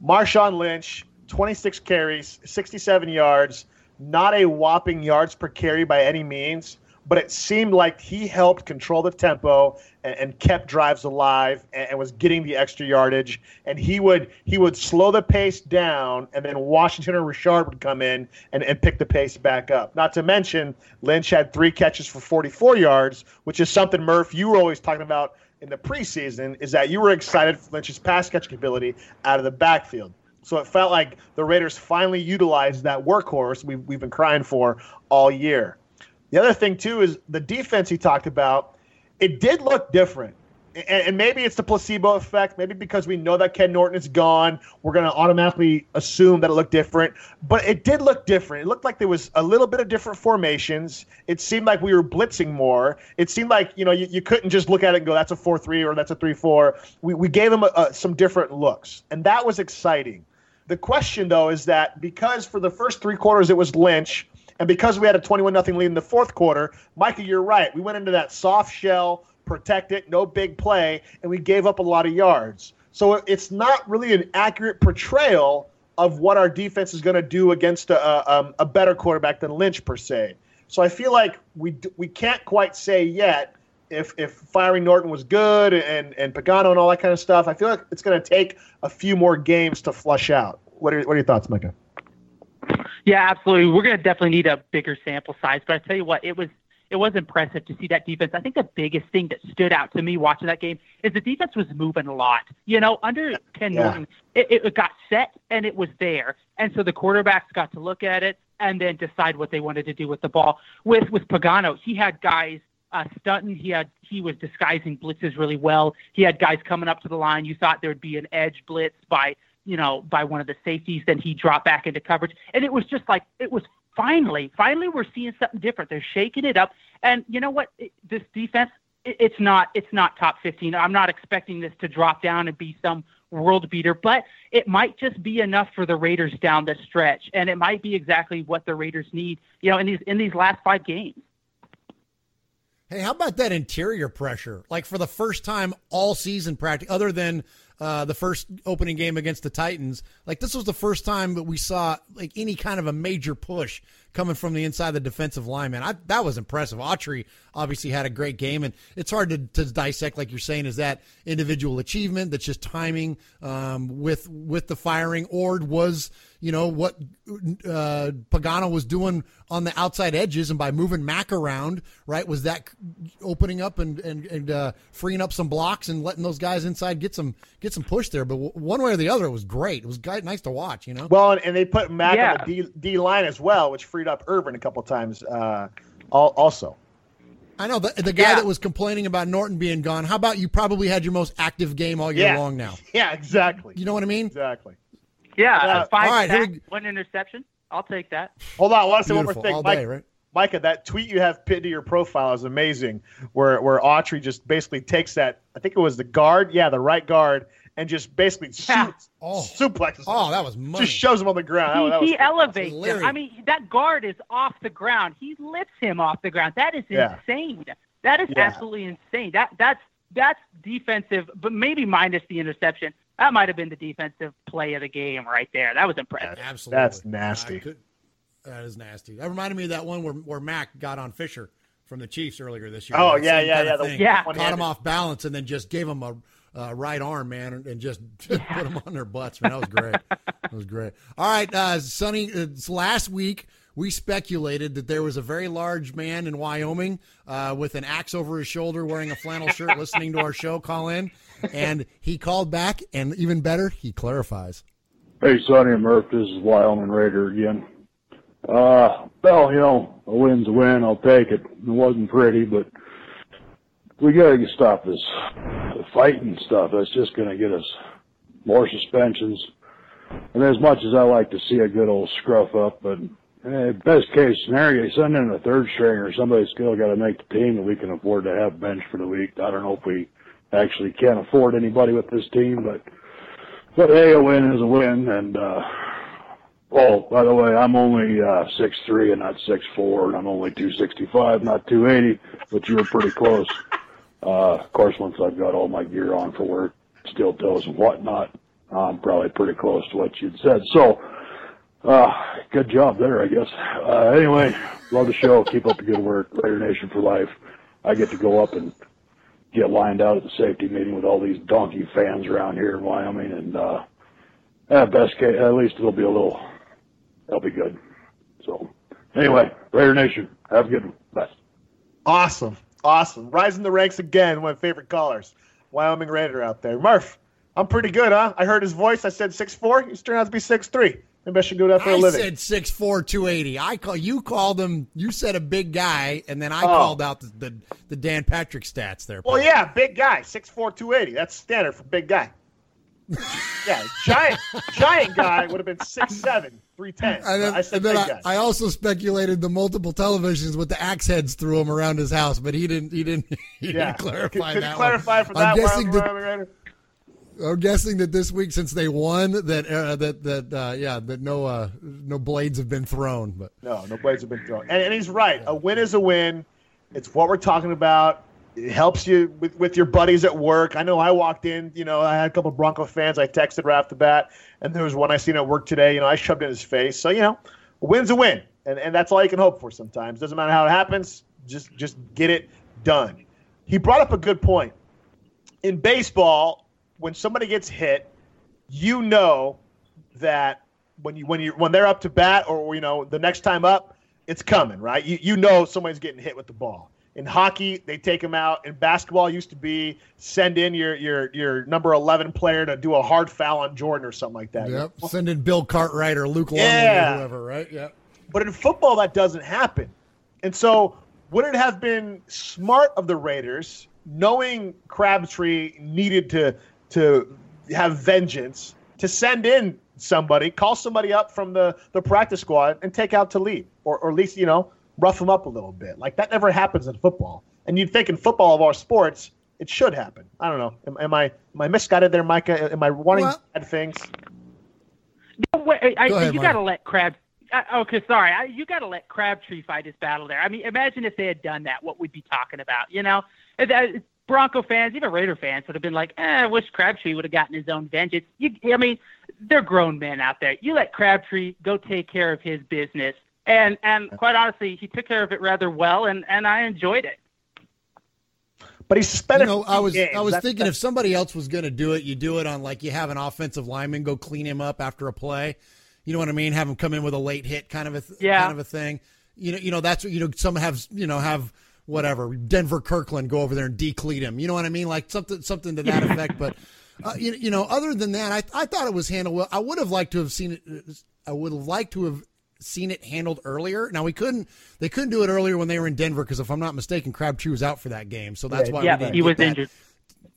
Marshawn Lynch, 26 carries, 67 yards, not a whopping yards per carry by any means, but it seemed like he helped control the tempo and kept drives alive and was getting the extra yardage. And he would slow the pace down, and then Washington or Richard would come in and pick the pace back up. Not to mention, Lynch had 3 catches for 44 yards, which is something, Murf, you were always talking about in the preseason, is that you were excited for Lynch's pass catching ability out of the backfield. So it felt like the Raiders finally utilized that workhorse we've been crying for all year. The other thing, too, is the defense he talked about. It did look different. And maybe it's the placebo effect. Maybe because we know that Ken Norton is gone, we're going to automatically assume that it looked different. But it did look different. It looked like there was a little bit of different formations. It seemed like we were blitzing more. It seemed like, you couldn't just look at it and go, that's a 4-3 or that's a 3-4. We gave them some different looks. And that was exciting. The question, though, is that because for the first 3 quarters it was Lynch, and because we had a 21-0 lead in the fourth quarter, Micah, you're right. We went into that soft shell, protect it, no big play, and we gave up a lot of yards. So it's not really an accurate portrayal of what our defense is going to do against a better quarterback than Lynch, per se. So I feel like we can't quite say yet if firing Norton was good and Pagano and all that kind of stuff. I feel like it's going to take a few more games to flush out. What are your thoughts, Micah? Yeah, absolutely. We're going to definitely need a bigger sample size. But I tell you what, it was impressive to see that defense. I think the biggest thing that stood out to me watching that game is the defense was moving a lot. Under Ken Norton, it got set and it was there. And so the quarterbacks got to look at it and then decide what they wanted to do with the ball. With Pagano, he had guys stunting. He was disguising blitzes really well. He had guys coming up to the line. You thought there would be an edge blitz by one of the safeties, then he dropped back into coverage. And it was just like, it was finally we're seeing something different. They're shaking it up. And you know what? This defense, it's not top 15. I'm not expecting this to drop down and be some world beater, but it might just be enough for the Raiders down the stretch. And it might be exactly what the Raiders need, in these last 5 games. Hey, how about that interior pressure? Like for the first time all season, practically, other than the first opening game against the Titans, like this was the first time that we saw like any kind of a major push coming from the inside the defensive lineman. That was impressive. Autry obviously had a great game, and it's hard to dissect, like you're saying, is that individual achievement that's just timing with the firing, or was what Pagano was doing on the outside edges, and by moving Mack around, right, was that opening up and freeing up some blocks and letting those guys inside get some push there. But one way or the other, it was great. It was nice to watch, Well, and they put Mack on the D line as well, which freed up Urban a couple times also. I know the guy that was complaining about Norton being gone. How about you probably had your most active game all year long now? Yeah, exactly. You know what I mean? Exactly. Yeah, 5 all right, sacks, 1 interception. I'll take that. Hold on, I want to say one more thing. All day, right? Micah, that tweet you have pinned to your profile is amazing, where Autry just basically takes that, I think it was the guard, the right guard, and just basically suplexes. Oh, that was money. Just shows him on the ground. He elevates him. I mean, that guard is off the ground. He lifts him off the ground. That is insane. That is absolutely insane. That's defensive, but maybe minus the interception. That might have been the defensive play of the game right there. That was impressive. Absolutely. That's nasty. That is nasty. That reminded me of that one where Mack got on Fisher from the Chiefs earlier this year. Oh, yeah. Caught him off balance and then just gave him a right arm, man, and just put them on their butts, man. That was great. That was great. All right, Sonny, last week we speculated that there was a very large man in Wyoming with an axe over his shoulder, wearing a flannel shirt, listening to our show, call in, and he called back, and even better, he clarifies. Hey, Sonny and Murf, this is Wyoming Raider again. Well, a win's a win. I'll take it. It wasn't pretty, but we got to stop this fighting stuff. That's just going to get us more suspensions. And as much as I like to see a good old scruff up, but best case scenario, you send in a third stringer. Somebody's still got to make the team that we can afford to have bench for the week. I don't know if we actually can afford anybody with this team, but hey, a win is a win. And oh, by the way, I'm only 6'3" and not 6'4", and I'm only 265, not 280. But you were pretty close. Of course, once I've got all my gear on for work, steel toes and whatnot, I'm probably pretty close to what you'd said. So. Good job there, I guess. Anyway, love the show. Keep up the good work. Raider Nation for life. I get to go up and get lined out at the safety meeting with all these donkey fans around here in Wyoming, and best case, at least it'll be good. So, anyway, Raider Nation, have a good one. Bye. Awesome. Rising the ranks again, one of my favorite callers. Wyoming Raider out there. Murph, I'm pretty good, huh? I heard his voice. I said 6'4". He's turned out to be 6'3". Maybe I should do that for a living. I said 6'4", 280. You called him. You said a big guy, and then I called out the Dan Patrick stats there. Well, yeah, big guy, 6'4", 280. That's standard for big guy. Yeah, giant guy would have been 6'7", 310. I said big guy. I also speculated the multiple televisions with the axe heads through him around his house, but he didn't clarify Could that. Clarify one. for that one. I'm guessing that this week, since they won, that no blades have been thrown. But no blades have been thrown. And he's right. A win is a win. It's what we're talking about. It helps you with your buddies at work. I know I walked in. I had a couple of Bronco fans. I texted right off the bat, and there was one I seen at work today. I shoved in his face. So a win's a win, and that's all you can hope for. Sometimes doesn't matter how it happens. Just get it done. He brought up a good point. In baseball, when somebody gets hit, that when they're up to bat or the next time up, it's coming, right? You know somebody's getting hit with the ball. In hockey, they take them out. In basketball, it used to be send in your number 11 player to do a hard foul on Jordan or something like that. Yep. Send in Bill Cartwright or Luke Longley or whoever, right? Yeah. But in football, that doesn't happen. And so would it have been smart of the Raiders, knowing Crabtree needed to have vengeance, to send in somebody, call somebody up from the practice squad and take out Talib, or at least, rough him up a little bit. Like, that never happens in football. And you'd think in football of our sports, it should happen. I don't know. Am I misguided there, Micah? Am I wanting bad things? No, wait, you got to let Crabtree. Okay, sorry. You got to let Crabtree fight his battle there. I mean, imagine if they had done that, what we'd be talking about, Bronco fans, even Raider fans, would have been like, I wish Crabtree would have gotten his own vengeance. They're grown men out there. You let Crabtree go take care of his business. And quite honestly, he took care of it rather well, and I enjoyed it. But he spent I was thinking if somebody else was going to do it, you do it on, like, you have an offensive lineman go clean him up after a play. You know what I mean? Have him come in with a late hit kind of a thing. That's what, some have whatever, Denver Kirkland go over there and decleat him. You know what I mean? Like something to that effect. But, other than that, I thought it was handled well. I would have liked to have seen it. I would have liked to have seen it handled earlier. Now, they couldn't do it earlier when they were in Denver because, if I'm not mistaken, Crabtree was out for that game. So that's why he was injured.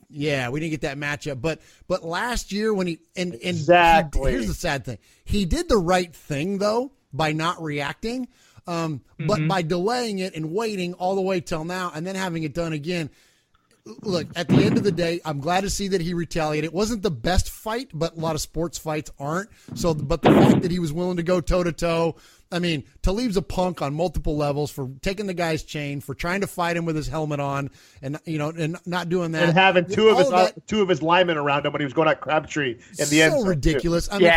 Yeah, we didn't get that matchup. But last year when exactly. Here's the sad thing. He did the right thing, though, by not reacting. But by delaying it and waiting all the way till now and then having it done again, look, at the end of the day, I'm glad to see that he retaliated. It wasn't the best fight, but a lot of sports fights aren't. But the fact that he was willing to go toe-to-toe, I mean, Talib's a punk on multiple levels for taking the guy's chain, for trying to fight him with his helmet on, and not doing that. And having two of his linemen around him when he was going at Crabtree in the end zone. So ridiculous. I mean,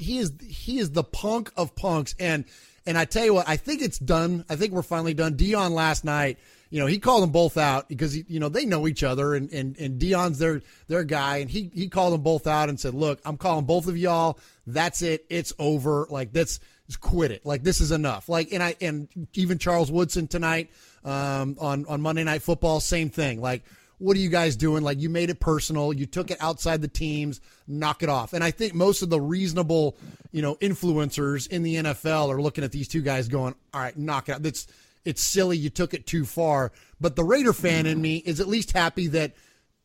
he is the punk of punks. And I tell you what, I think it's done. I think we're finally done. Dion last night, he called them both out because they know each other, and Dion's their guy, and he called them both out and said, "Look, I'm calling both of y'all. That's it. It's over. Like, just quit it. Like, this is enough." Like, and even Charles Woodson tonight on Monday Night Football, same thing. Like, what are you guys doing? Like, you made it personal. You took it outside the teams. Knock it off. And I think most of the reasonable, influencers in the NFL are looking at these two guys going, all right, knock it out. It's silly. You took it too far. But the Raider fan in me is at least happy that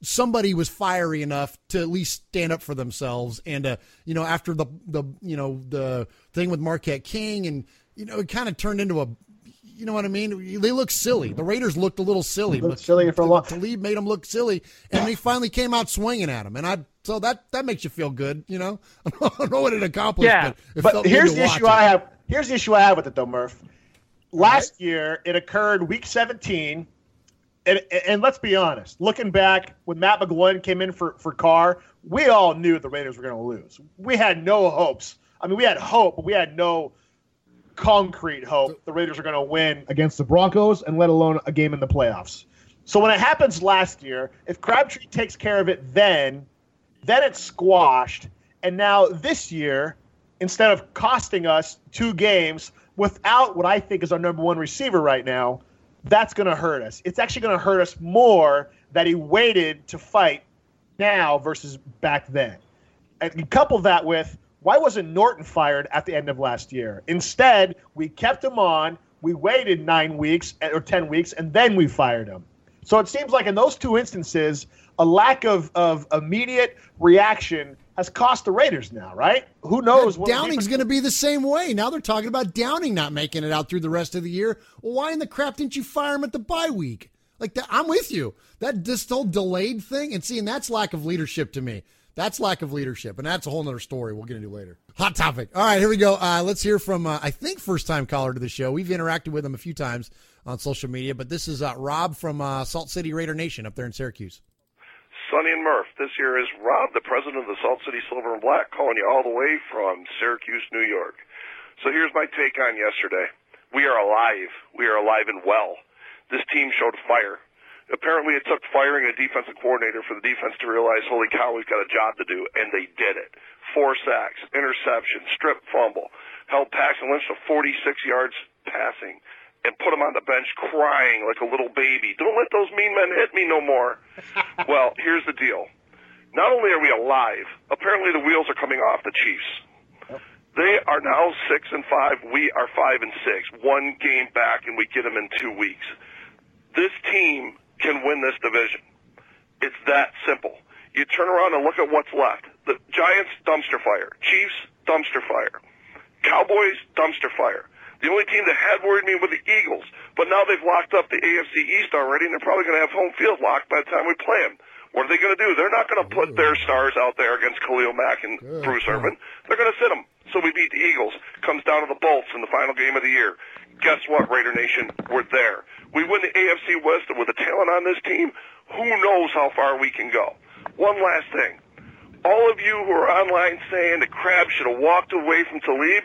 somebody was fiery enough to at least stand up for themselves. And, after the thing with Marquette King and, it kind of turned into you know what I mean? They look silly. The Raiders looked a little silly. Looked silly for a long. Talib made them look silly, and they finally came out swinging at him. So that makes you feel good, I don't know what it accomplished. Yeah. But here's the issue I have. Here's the issue I have with it, though, Murph. Last year, it occurred Week 17, and let's be honest. Looking back, when Matt McGloin came in for Carr, we all knew the Raiders were going to lose. We had no hopes. I mean, we had hope, but we had no concrete hope the Raiders are going to win against the Broncos, and let alone a game in the playoffs. So when it happens last year, if Crabtree takes care of it then it's squashed. And now this year, instead of costing us 2 games without what I think is our number one receiver right now, that's going to hurt us. It's actually going to hurt us more that he waited to fight now versus back then. And you couple that with, why wasn't Norton fired at the end of last year? Instead, we kept him on, we waited 9 weeks or 10 weeks, and then we fired him. So it seems like in those 2 instances, a lack of immediate reaction has cost the Raiders now, right? Who knows? Downing's going to be the same way. Now they're talking about Downing not making it out through the rest of the year. Well, why in the crap didn't you fire him at the bye week? Like that, I'm with you. This whole delayed thing, and that's lack of leadership to me. That's lack of leadership, and that's a whole other story we'll get into later. Hot topic. All right, here we go. Let's hear from, I think, first-time caller to the show. We've interacted with him a few times on social media, but this is Rob from Salt City Raider Nation up there in Syracuse. Sonny and Murf, this here is Rob, the president of the Salt City Silver and Black, calling you all the way from Syracuse, New York. So here's my take on yesterday. We are alive. We are alive and well. This team showed fire. Apparently it took firing a defensive coordinator for the defense to realize, holy cow, we've got a job to do, and they did it. 4 sacks, interception, strip fumble, held Paxton Lynch to 46 yards passing, and put him on the bench crying like a little baby. Don't let those mean men hit me no more. Well, here's the deal. Not only are we alive, apparently the wheels are coming off the Chiefs. They are now 6-5. We are 5-6. 1 game back, and we get them in 2 weeks. This team can win this division. It's that simple. You turn around and look at what's left. The Giants, dumpster fire. Chiefs, dumpster fire. Cowboys, dumpster fire. The only team that had worried me were the Eagles, but now they've locked up the AFC East already, and they're probably going to have home field locked by the time we play them. What are they going to do? They're not going to put their stars out there against Khalil Mack and Bruce Irvin. They're going to sit them. So we beat the Eagles. Comes down to the Bolts in the final game of the year. Guess what, Raider Nation? We're there. We win the AFC West, and with the talent on this team, who knows how far we can go. One last thing. All of you who are online saying that Crabbe should have walked away from Talib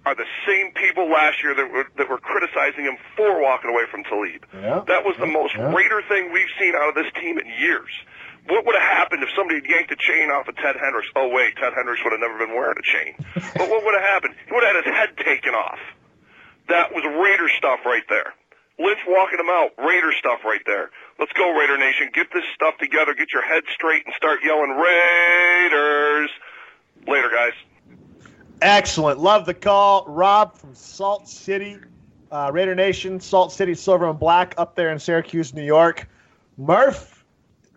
are the same people last year that were criticizing him for walking away from Talib. Yeah. That was the most Raider thing we've seen out of this team in years. What would have happened if somebody had yanked a chain off of Ted Hendricks? Oh, wait, Ted Hendricks would have never been wearing a chain. But what would have happened? He would have had his head taken off. That was Raider stuff right there. Lynch walking him out, Raider stuff right there. Let's go, Raider Nation. Get this stuff together. Get your head straight and start yelling, Raiders. Later, guys. Excellent. Love the call. Rob from Salt City, Raider Nation, Salt City Silver and Black up there in Syracuse, New York. Murph,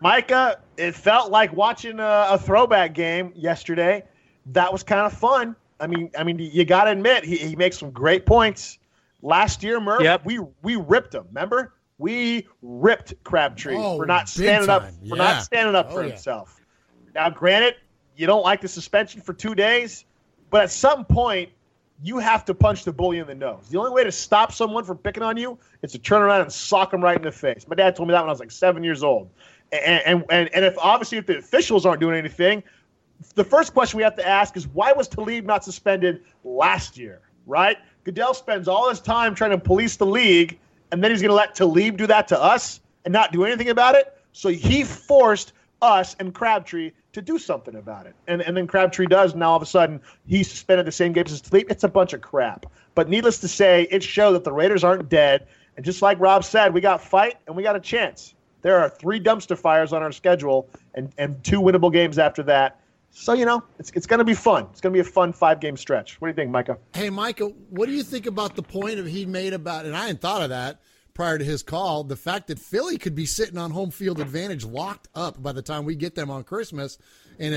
Micah, it felt like watching a throwback game yesterday. That was kind of fun. I mean, you got to admit, he makes some great points. Last year, Murph, we ripped him. Remember, we ripped Crabtree for not standing up for himself. Now, granted, you don't like the suspension for 2 days, but at some point, you have to punch the bully in the nose. The only way to stop someone from picking on you is to turn around and sock them right in the face. My dad told me that when I was like 7 years old. And if the officials aren't doing anything, the first question we have to ask is, why was Talib not suspended last year, right? Goodell spends all his time trying to police the league, and then he's going to let Talib do that to us and not do anything about it? So he forced us and Crabtree to do something about it. And then Crabtree does, and now all of a sudden he's suspended the same games as Talib. It's a bunch of crap. But needless to say, it showed that the Raiders aren't dead. And just like Rob said, we got fight and we got a chance. There are 3 dumpster fires on our schedule and 2 winnable games after that. So, it's going to be fun. It's going to be a fun 5-game stretch. What do you think, Micah? Hey, Micah, what do you think about the point he made about, and I hadn't thought of that prior to his call, the fact that Philly could be sitting on home field advantage locked up by the time we get them on Christmas. And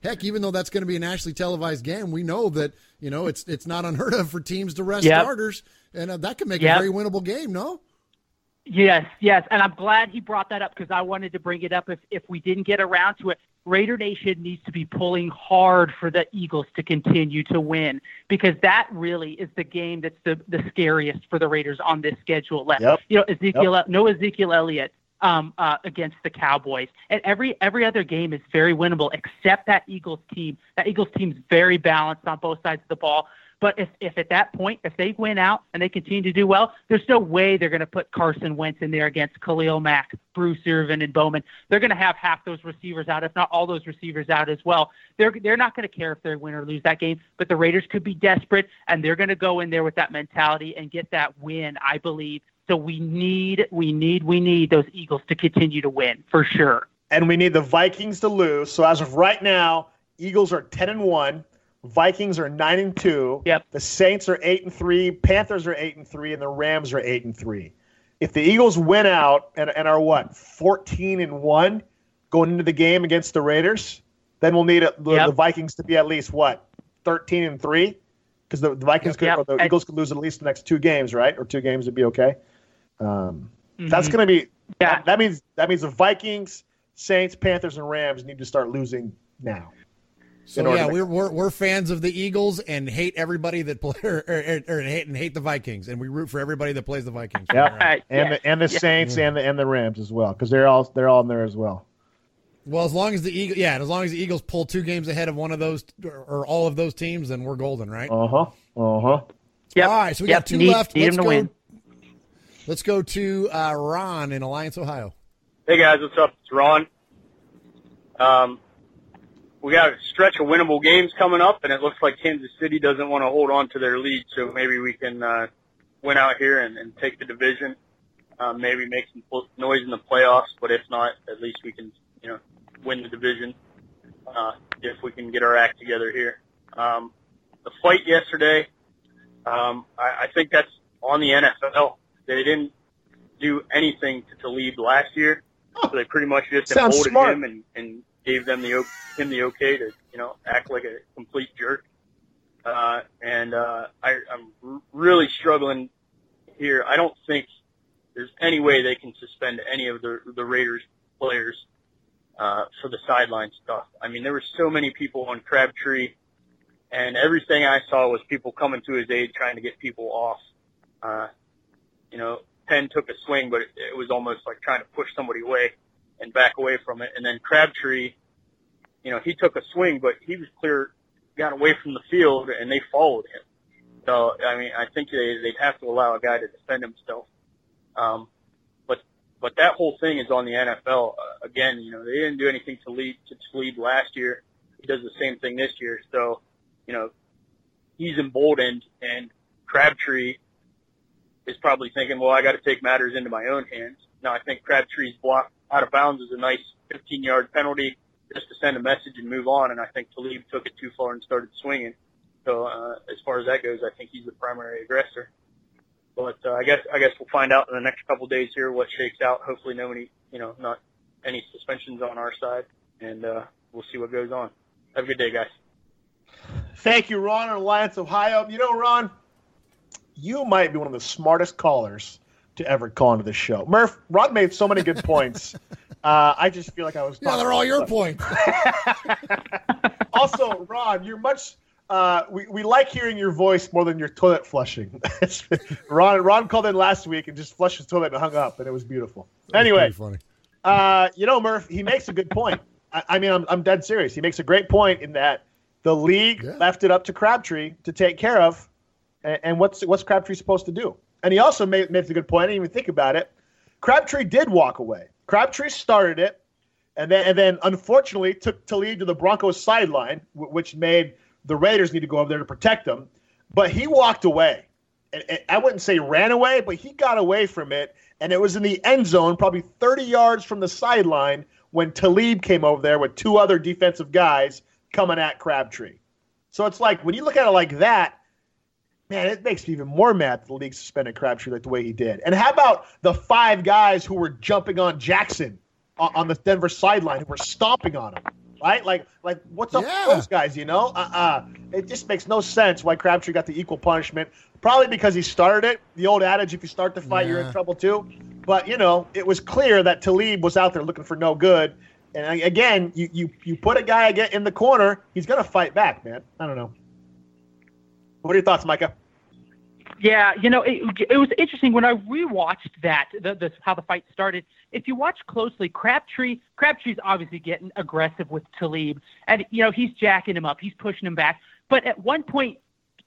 heck, even though that's going to be a nationally televised game, we know that, it's not unheard of for teams to rest starters, and that can make a very winnable game, no? Yes, and I'm glad he brought that up because I wanted to bring it up if we didn't get around to it. Raider Nation needs to be pulling hard for the Eagles to continue to win because that really is the game that's the scariest for the Raiders on this schedule left. Yep. No Ezekiel Elliott against the Cowboys, and every other game is very winnable except that Eagles team. That Eagles team's very balanced on both sides of the ball. But if at that point, if they win out and they continue to do well, there's no way they're going to put Carson Wentz in there against Khalil Mack, Bruce Irvin, and Bowman. They're going to have half those receivers out, if not all those receivers out as well. They're not going to care if they win or lose that game, but the Raiders could be desperate, and they're going to go in there with that mentality and get that win, I believe. So we need those Eagles to continue to win for sure. And we need the Vikings to lose. So as of right now, Eagles are 10-1. Vikings are 9-2. Yep. The Saints are 8-3. Panthers are 8-3, and the Rams are 8-3. If the Eagles win out and are 14-1 going into the game against the Raiders, then we'll need the Vikings to be at least 13-3, because the Vikings or the Eagles could lose at least the next 2 games, right? Or 2 games would be okay. That's going to be that means the Vikings, Saints, Panthers, and Rams need to start losing now. So we're fans of the Eagles and hate everybody that play or hate the Vikings, and we root for everybody that plays the Vikings. Yeah, and the Saints and the Rams as well, because they're all in there as well. Well, as long as the Eagles pull 2 games ahead of one of those or all of those teams, then we're golden, right? Yep. All right, so we got 2 left. Let's go to Ron in Alliance, Ohio. Hey guys, what's up? It's Ron. We got a stretch of winnable games coming up, and it looks like Kansas City doesn't want to hold on to their lead, so maybe we can win out here and take the division, maybe make some noise in the playoffs, but if not, at least we can, win the division if we can get our act together here. The fight yesterday, I think that's on the NFL. They didn't do anything to Talib last year, so they pretty much just emboldened him and gave them him the okay to, act like a complete jerk. I'm really struggling here. I don't think there's any way they can suspend any of the Raiders players for the sideline stuff. I mean, there were so many people on Crabtree, and everything I saw was people coming to his aid trying to get people off. Penn took a swing, but it was almost like trying to push somebody away and back away from it. And then Crabtree, he took a swing, but he was got away from the field, and they followed him. So, I mean, I think they'd have to allow a guy to defend himself. But that whole thing is on the NFL. Again, they didn't do anything to lead last year. He does the same thing this year. So, he's emboldened, and Crabtree is probably thinking, well, I got to take matters into my own hands. Now, I think Crabtree's block out of bounds is a nice 15-yard penalty just to send a message and move on, and I think Talib took it too far and started swinging. So as far as that goes, I think he's the primary aggressor. But I guess we'll find out in the next couple of days here what shakes out. Hopefully nobody, not any suspensions on our side, and we'll see what goes on. Have a good day, guys. Thank you, Ron in Alliance, Ohio. Ron, you might be one of the smartest callers to ever call into the show. Murf, Ron made so many good points. I just feel like I was. Yeah, they're all your points. Also, Ron, you're much. We like hearing your voice more than your toilet flushing. Ron called in last week and just flushed his toilet and hung up, and it was beautiful. Anyway, funny. Murf, he makes a good point. I mean, I'm dead serious. He makes a great point in that the league left it up to Crabtree to take care of, and what's Crabtree supposed to do? And he also makes a good point. I didn't even think about it. Crabtree did walk away. Crabtree started it, and then unfortunately took Talib to the Broncos sideline, which made the Raiders need to go over there to protect him. But he walked away. And I wouldn't say ran away, but he got away from it, and it was in the end zone, probably 30 yards from the sideline, when Talib came over there with 2 other defensive guys coming at Crabtree. So it's like, when you look at it like that, man, it makes me even more mad that the league suspended Crabtree like the way he did. And how about the 5 guys who were jumping on Jackson on the Denver sideline, who were stomping on him? right? Like what's up with those guys, you know? It just makes no sense why Crabtree got the equal punishment. Probably because he started it. The old adage, if you start the fight, you're in trouble too. But, you know, it was clear that Talib was out there looking for no good. And, again, you put a guy in the corner, he's going to fight back, man. I don't know. What are your thoughts, Micah? Yeah, you know, it was interesting when I rewatched that, how the fight started. If you watch closely, Crabtree's obviously getting aggressive with Talib. And, you know, he's jacking him up. He's pushing him back. But at one point,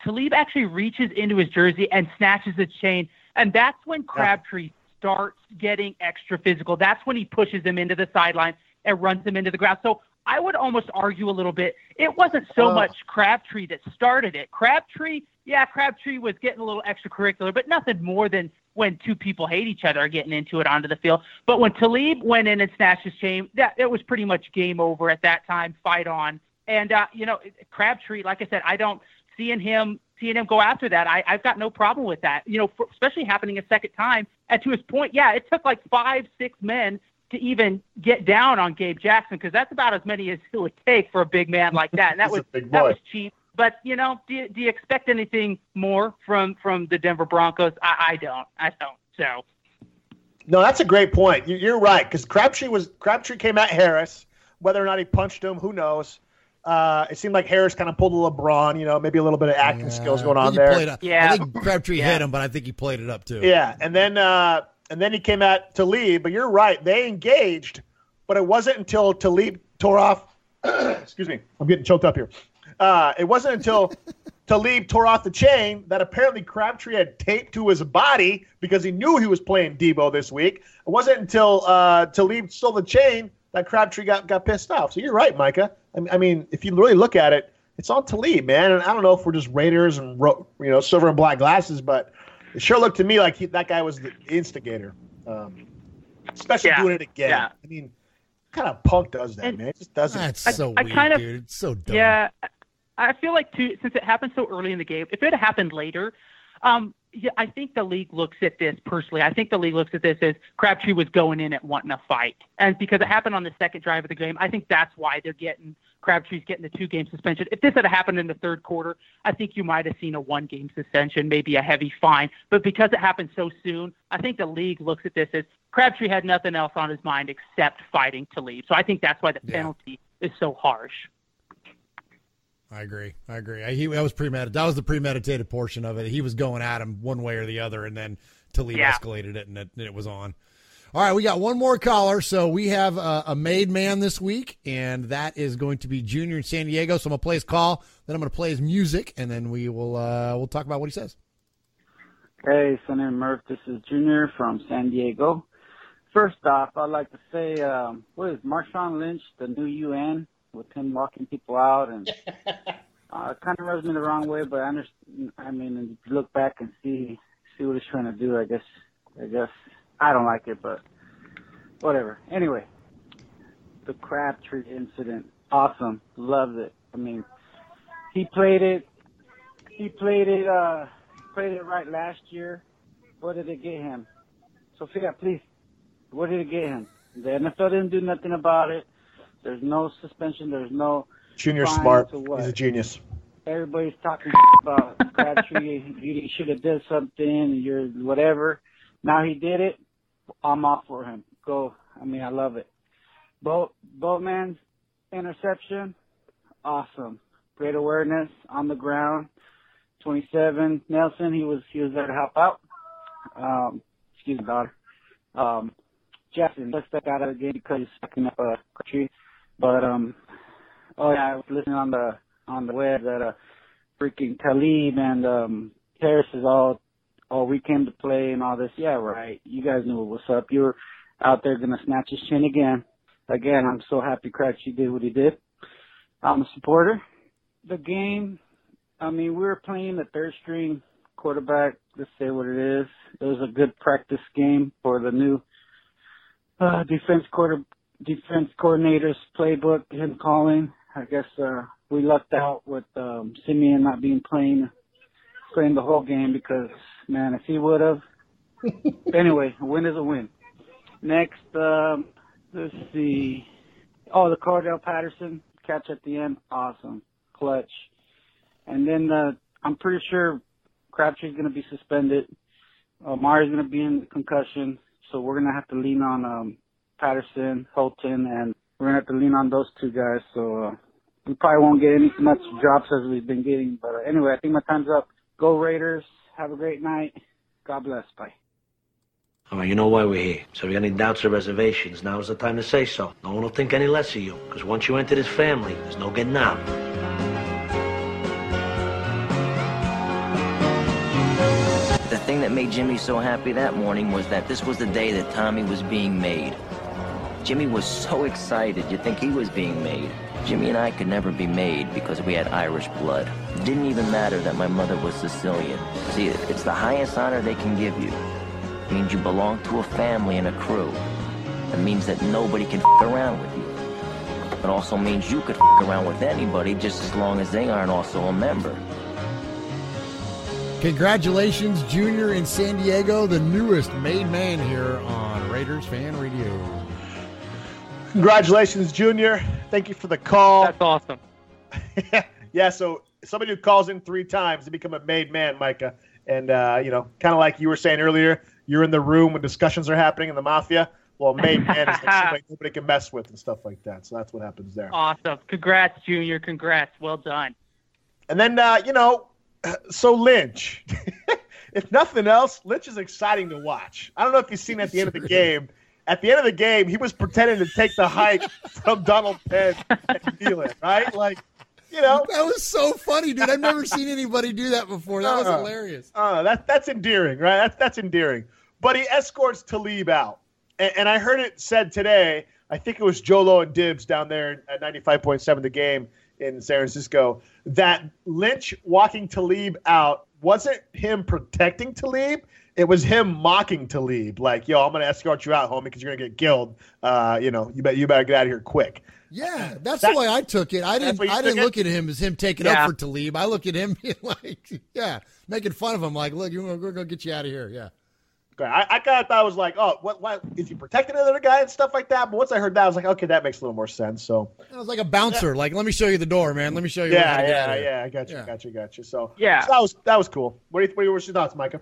Talib actually reaches into his jersey and snatches his chain. And that's when Crabtree starts getting extra physical. That's when he pushes him into the sideline and runs him into the ground. So I would almost argue a little bit, it wasn't so much Crabtree that started it. Crabtree was getting a little extracurricular, but nothing more than when two people hate each other are getting into it onto the field. But when Talib went in and snatched his chain, it was pretty much game over at that time, fight on. And, you know, Crabtree, like I said, I don't seeing him go after that. I've got no problem with that, you know, especially happening a second time. And to his point, it took like 5-6 men to even get down on Gabe Jackson, because that's about as many as it would take for a big man like that. And that was cheap. But, you know, do you expect anything more from the Denver Broncos? I don't. So. No, that's a great point. You're right, because Crabtree came at Harris. Whether or not he punched him, who knows? It seemed like Harris kind of pulled a LeBron, you know, maybe a little bit of acting skills going on there. I think Crabtree hit him, but I think he played it up too. Yeah, and then he came at Talib, but you're right. They engaged, but it wasn't until Talib tore off – excuse me, I'm getting choked up here. It wasn't until Talib tore off the chain that apparently Crabtree had taped to his body because he knew he was playing Debo this week. It wasn't until Talib stole the chain that Crabtree got pissed off. So you're right, Micah. I mean, if you really look at it, it's on Talib, man. And I don't know if we're just Raiders and, you know, silver and black glasses, but it sure looked to me like that guy was the instigator, especially doing it again. Yeah. I mean, what kind of punk does that, man? It just doesn't. That's so weak, dude. It's so dumb. Yeah, I feel like, too, since it happened so early in the game, if it had happened later, I think the league looks at this personally. I think the league looks at this as Crabtree was going in at wanting a fight. And because it happened on the second drive of the game, I think that's why Crabtree's getting the 2-game suspension. If this had happened in the third quarter, I think you might have seen a 1-game suspension, maybe a heavy fine. But because it happened so soon, I think the league looks at this as Crabtree had nothing else on his mind except fighting Talib. So I think that's why the penalty is so harsh. I agree. That was premeditated. That was the premeditated portion of it. He was going at him one way or the other, and then Talib escalated it, and it was on. All right, we got one more caller. So we have a made man this week, and that is going to be Junior in San Diego. So I'm going to play his call, then I'm going to play his music, and then we will we'll talk about what he says. Hey, Sonny and Murf, this is Junior from San Diego. First off, I'd like to say, what is Marshawn Lynch, the new UN? With him locking people out, and it kind of rubs me the wrong way. But I understand. I mean, if you look back and see what he's trying to do, I guess I don't like it, but whatever. Anyway, the Crabtree incident, awesome, loved it. I mean, he played it right last year. What did it get him? Sophia, please, what did it get him? The NFL didn't do nothing about it. There's no suspension. There's no Junior's smart. He's a genius. Everybody's talking about Crabtree. He should have did something. You're whatever. Now he did it. I'm all for him. Go. I mean, I love it. Boatman's interception, awesome. Great awareness on the ground. 27. Nelson, he was there to help out. Excuse me, daughter. Jackson, let's step out of the game because he's sucking up a tree. But I was listening on the web that freaking Talib and Harris is all we came to play and all this. Yeah, right. You guys knew what's up. You were out there gonna snatch his chin again. Again, I'm so happy Crabtree did what he did. I'm a supporter. The game, I mean, we were playing the third string quarterback. Let's say what it is. It was a good practice game for the new defense coordinator's playbook, him calling. I guess we lucked out with Simeon not being playing the whole game because, man, if he would have. Anyway, a win is a win. Next, let's see. Oh, the Cordell Patterson catch at the end, awesome, clutch. And then I'm pretty sure Crabtree's going to be suspended. Mari's going to be in concussion, so we're going to have to lean on Patterson, Holton, and we're going to have to lean on those two guys. So we probably won't get as much drops as we've been getting. But anyway, I think my time's up. Go Raiders. Have a great night. God bless. Bye. All right, you know why we're here. So if you got any doubts or reservations, now's the time to say so. No one will think any less of you, because once you enter this family, there's no getting out. The thing that made Jimmy so happy that morning was that this was the day that Tommy was being made. Jimmy was so excited, you'd think he was being made. Jimmy and I could never be made because we had Irish blood. It didn't even matter that my mother was Sicilian. See, it's the highest honor they can give you. It means you belong to a family and a crew. It means that nobody can f*** around with you. It also means you could f*** around with anybody just as long as they aren't also a member. Congratulations, Junior in San Diego, the newest made man here on Raiders Fan Radio. Congratulations, Junior. Thank you for the call. That's awesome. Yeah, so somebody who calls in 3 times to become a made man, Micah. And, kind of like you were saying earlier, you're in the room when discussions are happening in the mafia. Well, made man is like somebody nobody can mess with and stuff like that. So that's what happens there. Awesome. Congrats, Junior. Congrats. Well done. And then, so Lynch. If nothing else, Lynch is exciting to watch. I don't know if you've seen at the end of the game. At the end of the game, he was pretending to take the hike from Donald Penn and feel it, right? Like, That was so funny, dude. I've never seen anybody do that before. That was hilarious. That's endearing, right? That's endearing. But he escorts Talib out. And I heard it said today, I think it was Jolo and Dibbs down there at 95.7 The Game in San Francisco, that Lynch walking Talib out wasn't him protecting Talib. It was him mocking Talib. Like, yo, I'm going to escort you out, homie, because you're going to get killed. You better get out of here quick. Yeah, that's the way I took it. I didn't look at him as him taking up for Talib. I look at him being like, making fun of him. Like, look, we're going to get you out of here. Yeah. Okay. I kind of thought it was like, oh, what is he protecting another guy and stuff like that? But once I heard that, I was like, okay, that makes a little more sense. So it was like a bouncer. Like, let me show you the door, man. Let me show you. Yeah. I got you. So that was cool. What are your thoughts, Micah?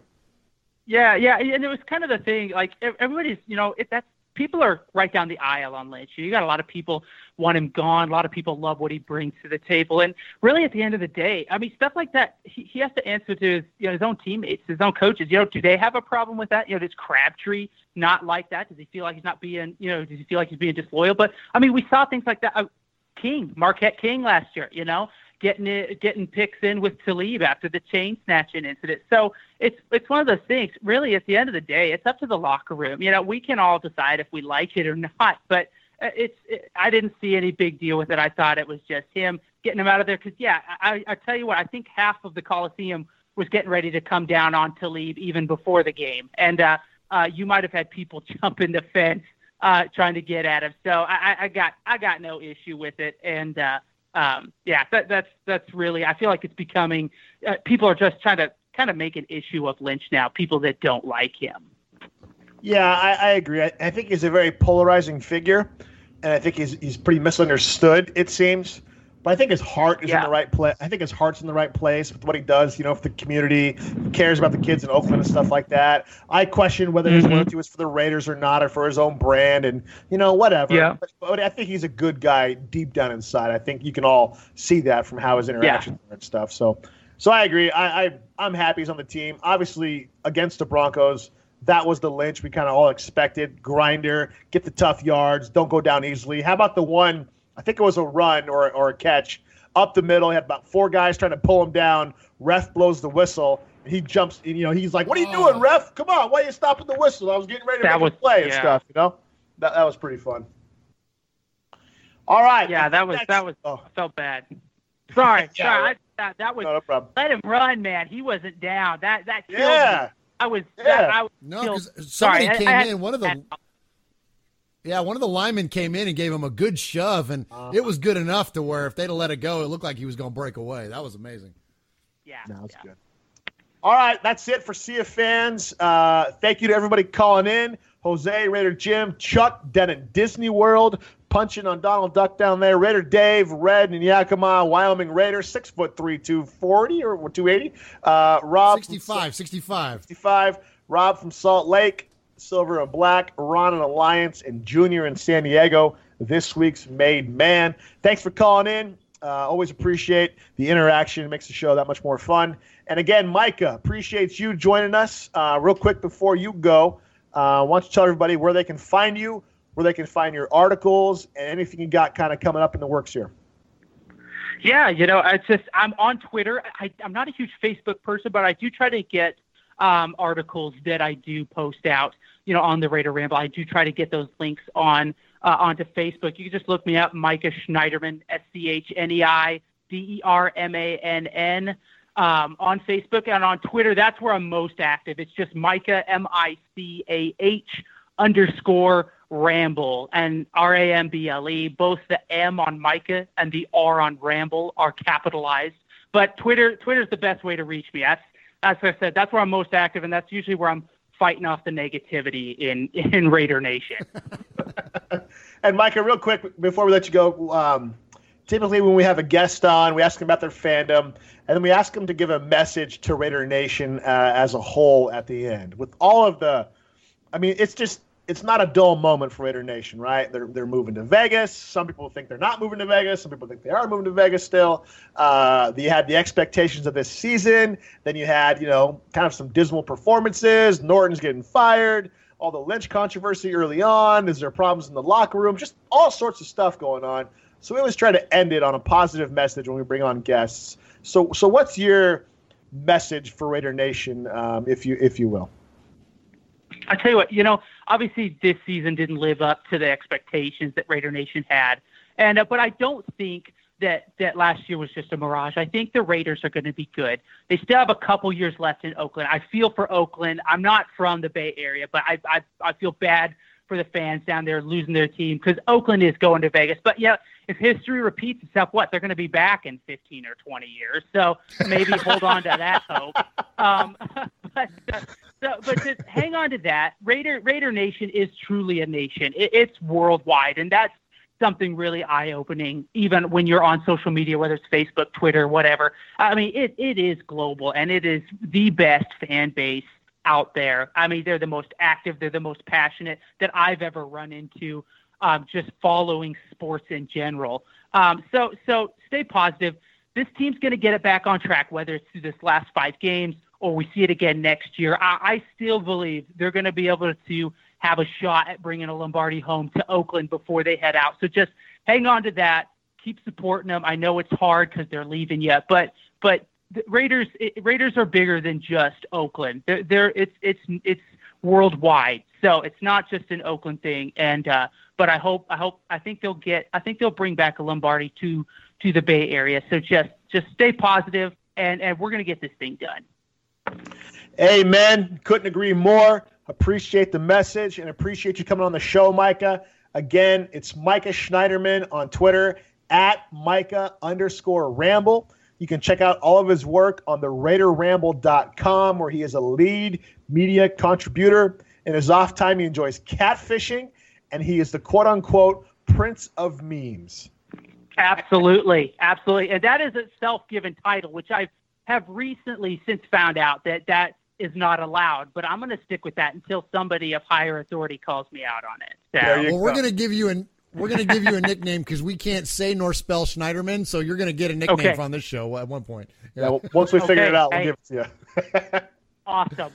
Yeah, and it was kind of the thing. Like everybody's, people are right down the aisle on Lynch. You got a lot of people want him gone. A lot of people love what he brings to the table. And really, at the end of the day, I mean, stuff like that, he has to answer to his own teammates, his own coaches. Do they have a problem with that? Does Crabtree not like that? Does he feel like he's not being, does he feel like he's being disloyal? But I mean, we saw things like that. Marquette King last year, getting picks in with Talib after the chain snatching incident. So it's one of those things. Really, at the end of the day, it's up to the locker room. We can all decide if we like it or not. But I didn't see any big deal with it. I thought it was just him getting him out of there. Because I tell you what, I think half of the Coliseum was getting ready to come down on Talib even before the game, and you might have had people jumping the fence trying to get at him. So I got no issue with it, and. That's really, I feel like it's becoming, people are just trying to kind of make an issue of Lynch now, people that don't like him. Yeah, I agree. I think he's a very polarizing figure, and I think he's pretty misunderstood, it seems. But I think his heart is in the right place. I think his heart's in the right place with what he does, for the community, he cares about the kids in Oakland and stuff like that. I question whether his loyalty was for the Raiders or not, or for his own brand, and whatever. Yeah. But I think he's a good guy deep down inside. I think you can all see that from how his interactions and stuff. So I agree. I'm happy he's on the team. Obviously, against the Broncos, that was the Lynch we kind of all expected. Grinder, get the tough yards, don't go down easily. How about the one? I think it was a run or a catch up the middle. He had about 4 guys trying to pull him down. Ref blows the whistle. And he jumps. And, he's like, "What are you doing, ref? Come on, why are you stopping the whistle? I was getting ready to make a play and stuff." That was pretty fun. All right. Yeah, that was. I felt bad. Sorry. That was. No problem. Let him run, man. He wasn't down. That killed me. I was. No, because somebody came in. One of the linemen came in and gave him a good shove, and it was good enough to where if they'd have let it go, it looked like he was going to break away. That was amazing. Yeah. That was good. All right, that's it for Sea of Fans. Thank you to everybody calling in. Jose, Raider Jim, Chuck, down in Disney World, punching on Donald Duck down there. Raider Dave, Red and Yakima, Wyoming Raider, 6'3", 240 or 280. Rob 65. Rob from Salt Lake, Silver and Black, Ron in Alliance, and Junior in San Diego, this week's Made Man. Thanks for calling in. Always appreciate the interaction. It makes the show that much more fun. And again, Micah, appreciate you joining us. Real quick before you go, why don't you tell everybody where they can find you, where they can find your articles, and anything you got kind of coming up in the works here. Yeah, I'm on Twitter. I'm not a huge Facebook person, but I do try to get articles that I do post out, on the Raider Ramble. I do try to get those links onto Facebook. You can just look me up, Micah Schneidermann, SCHNEIDERMANN, on Facebook and on Twitter. That's where I'm most active. It's just Micah, MICAH_Ramble, and RAMBLE. Both the M on Micah and the R on Ramble are capitalized. But Twitter's the best way to reach me. That's what I said. That's where I'm most active, and that's usually where I'm fighting off the negativity in Raider Nation. And Micah, real quick before we let you go, typically when we have a guest on, we ask them about their fandom, and then we ask them to give a message to Raider Nation as a whole at the end. With all of it's not a dull moment for Raider Nation, right? They're moving to Vegas. Some people think they're not moving to Vegas. Some people think they are moving to Vegas still. You had the expectations of this season. Then you had, kind of some dismal performances. Norton's getting fired. All the Lynch controversy early on. Is there problems in the locker room? Just all sorts of stuff going on. So we always try to end it on a positive message when we bring on guests. So what's your message for Raider Nation, if you will? I tell you what, obviously this season didn't live up to the expectations that Raider Nation had, but I don't think that last year was just a mirage. I think the Raiders are going to be good. They still have a couple years left in Oakland. I feel for Oakland. I'm not from the Bay Area, but I feel bad for the fans down there losing their team because Oakland is going to Vegas. But if history repeats itself, they're going to be back in 15 or 20 years. So maybe hold on to that hope. But just hang on to that. Raider Nation is truly a nation. It's worldwide, and that's something really eye-opening, even when you're on social media, whether it's Facebook, Twitter, whatever. I mean, it is global, and it is the best fan base out there. I mean, they're the most active. They're the most passionate that I've ever run into, just following sports in general. So stay positive. This team's going to get it back on track, whether it's through this last 5 games or we see it again next year. I still believe they're going to be able to have a shot at bringing a Lombardi home to Oakland before they head out. So just hang on to that. Keep supporting them. I know it's hard because they're leaving you, but the Raiders are bigger than just Oakland. It's worldwide. So it's not just an Oakland thing. And but I think they'll bring back a Lombardi to the Bay Area. So just stay positive, and we're going to get this thing done. Amen. Couldn't agree more. Appreciate the message and appreciate you coming on the show, Micah. Again, it's Micah Schneidermann on Twitter at Micah_Ramble. You can check out all of his work on the RaiderRamble.com, where he is a lead media contributor. In his off time, he enjoys catfishing, and he is the quote-unquote prince of memes. Absolutely. And that is a self-given title, which I have recently since found out that is not allowed. But I'm going to stick with that until somebody of higher authority calls me out on it. So. Well, we're going to give you a nickname because we can't say nor spell Schneiderman, so you're going to get a nickname from this show at one point. Yeah, well, once we figure it out, we'll give it to you. Awesome.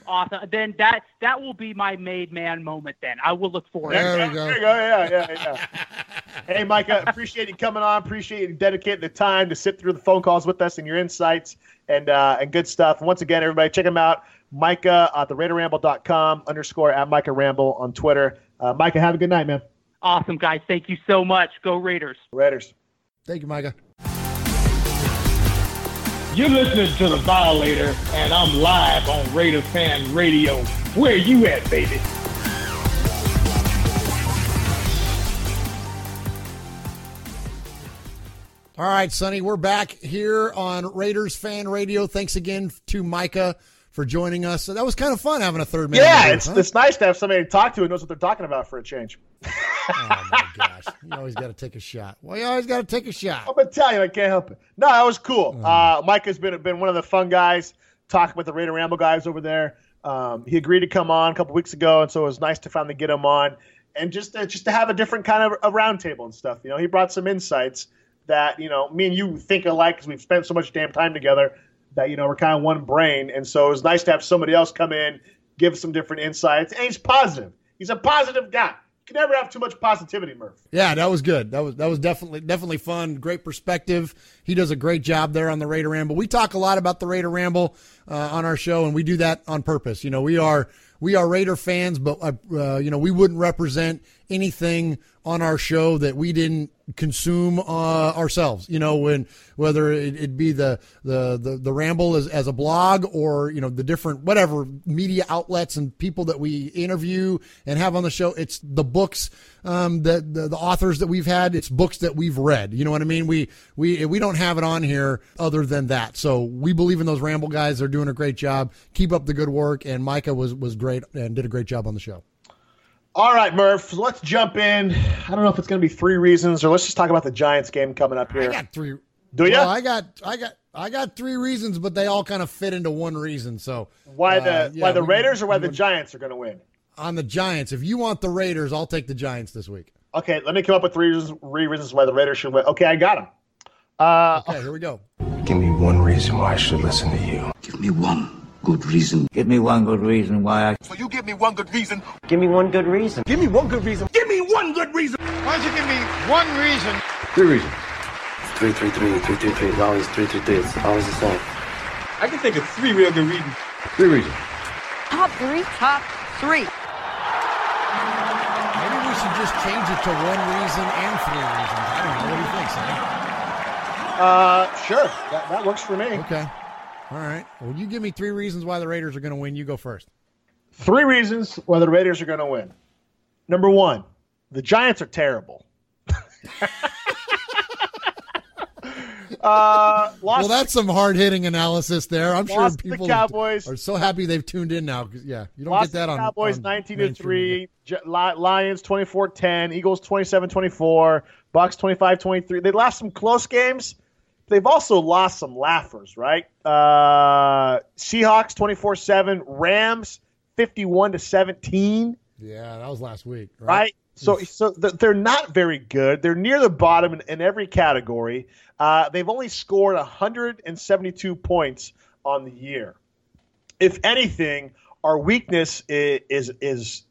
Then that will be my made man moment. Then I will look forward. There you go. Yeah. Hey, Micah, appreciate you coming on. Appreciate you dedicating the time to sit through the phone calls with us and your insights and good stuff. And once again, everybody, check him out. Micah at the RaiderRamble.com _ at Micah Ramble on Twitter. Micah, have a good night, man. Awesome, guys. Thank you so much. Go Raiders. Raiders. Thank you, Micah. You're listening to The Violator, and I'm live on Raider Fan Radio. Where you at, baby? All right, Sonny, we're back here on Raiders Fan Radio. Thanks again to Micah for joining us. So that was kind of fun having a third man. Yeah, it's nice to have somebody to talk to who knows what they're talking about for a change. Oh, my gosh. You always got to take a shot. Well, you always got to take a shot. I'm Italian. I can't help it. No, that was cool. Mike has been one of the fun guys, talking with the Raider Ramble guys over there. He agreed to come on a couple weeks ago, and so it was nice to finally get him on. And just to have a different kind of a roundtable and stuff. He brought some insights that, me and you think alike because we've spent so much damn time together that, we're kind of one brain. And so it was nice to have somebody else come in, give some different insights. And he's positive. He's a positive guy. You can never have too much positivity, Murf. Yeah, that was good. That was definitely fun. Great perspective. He does a great job there on the Raider Ramble. We talk a lot about the Raider Ramble on our show, and we do that on purpose. We are Raider fans, but we wouldn't represent anything on our show that we didn't consume ourselves. Whether it be the Ramble as a blog or the different whatever media outlets and people that we interview and have on the show. It's the books that the authors that we've had. It's books that we've read. You know what I mean? We don't have it on here other than that. So we believe in those Ramble guys. They're doing a great job. Keep up the good work. And Micah was great and did a great job on the show. All right, Murph, so let's jump in. I don't know if it's going to be 3 reasons, or let's just talk about the Giants game coming up here. I got 3. Do you? Well, I got 3 reasons, but they all kind of fit into one reason. So why the Raiders or why the Giants are going to win? On the Giants. If you want the Raiders, I'll take the Giants this week. Okay, let me come up with 3 reasons why the Raiders should win. Okay, I got them. Okay, here we go. Give me one reason why I should listen to you. Give me one good reason. Give me one good reason why I... So you give me one good reason. Give me one good reason. Give me one good reason. Give me one good reason. Why don't you give me one reason? 3 reasons. 3, 3, 3, 3, 3, 3. It's always 3, 3, 3. It's always the same. I can think of 3 real good reasons. 3 reasons. Top 3. Top 3. Maybe we should just change it to 1 reason and 3 reasons. I don't know. What do you think, Sonny? Sure. That works for me. Okay. All right. Well, you give me 3 reasons why the Raiders are going to win. You go first. 3 reasons why the Raiders are going to win. Number 1, the Giants are terrible. Well, that's some hard-hitting analysis there. I'm sure people the Cowboys are so happy they've tuned in now. Yeah, you don't lost get that on Cowboys 19-3, Lions 24-10, Eagles 27-24, Bucks 25-23. They lost some close games. They've also lost some laughers, right? Seahawks 24-7, Rams 51-17. Yeah, that was last week, right? So they're not very good. They're near the bottom in every category. They've only scored 172 points on the year. If anything, our weakness is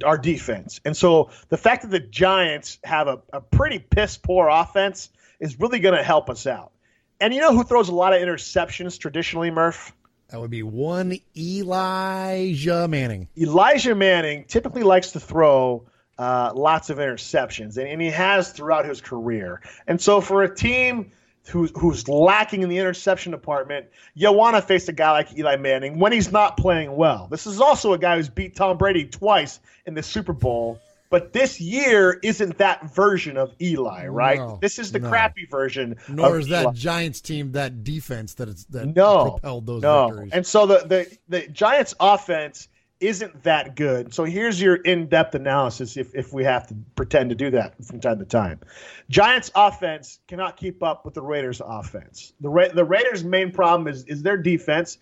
our defense. And so the fact that the Giants have a pretty piss-poor offense is really going to help us out. And you know who throws a lot of interceptions traditionally, Murph? That would be one Elijah Manning. Elijah Manning typically likes to throw lots of interceptions, and he has throughout his career. And so for a team who's lacking in the interception department, you want to face a guy like Eli Manning when he's not playing well. This is also a guy who's beat Tom Brady twice in the Super Bowl. But this year isn't that version of Eli, right? No, this is the crappy version. Nor of is that Eli. Giants team, that defense that propelled those victories. And so the Giants offense isn't that good. So here's your in-depth analysis if we have to pretend to do that from time to time. Giants offense cannot keep up with the Raiders offense. The Raiders' main problem is their defense,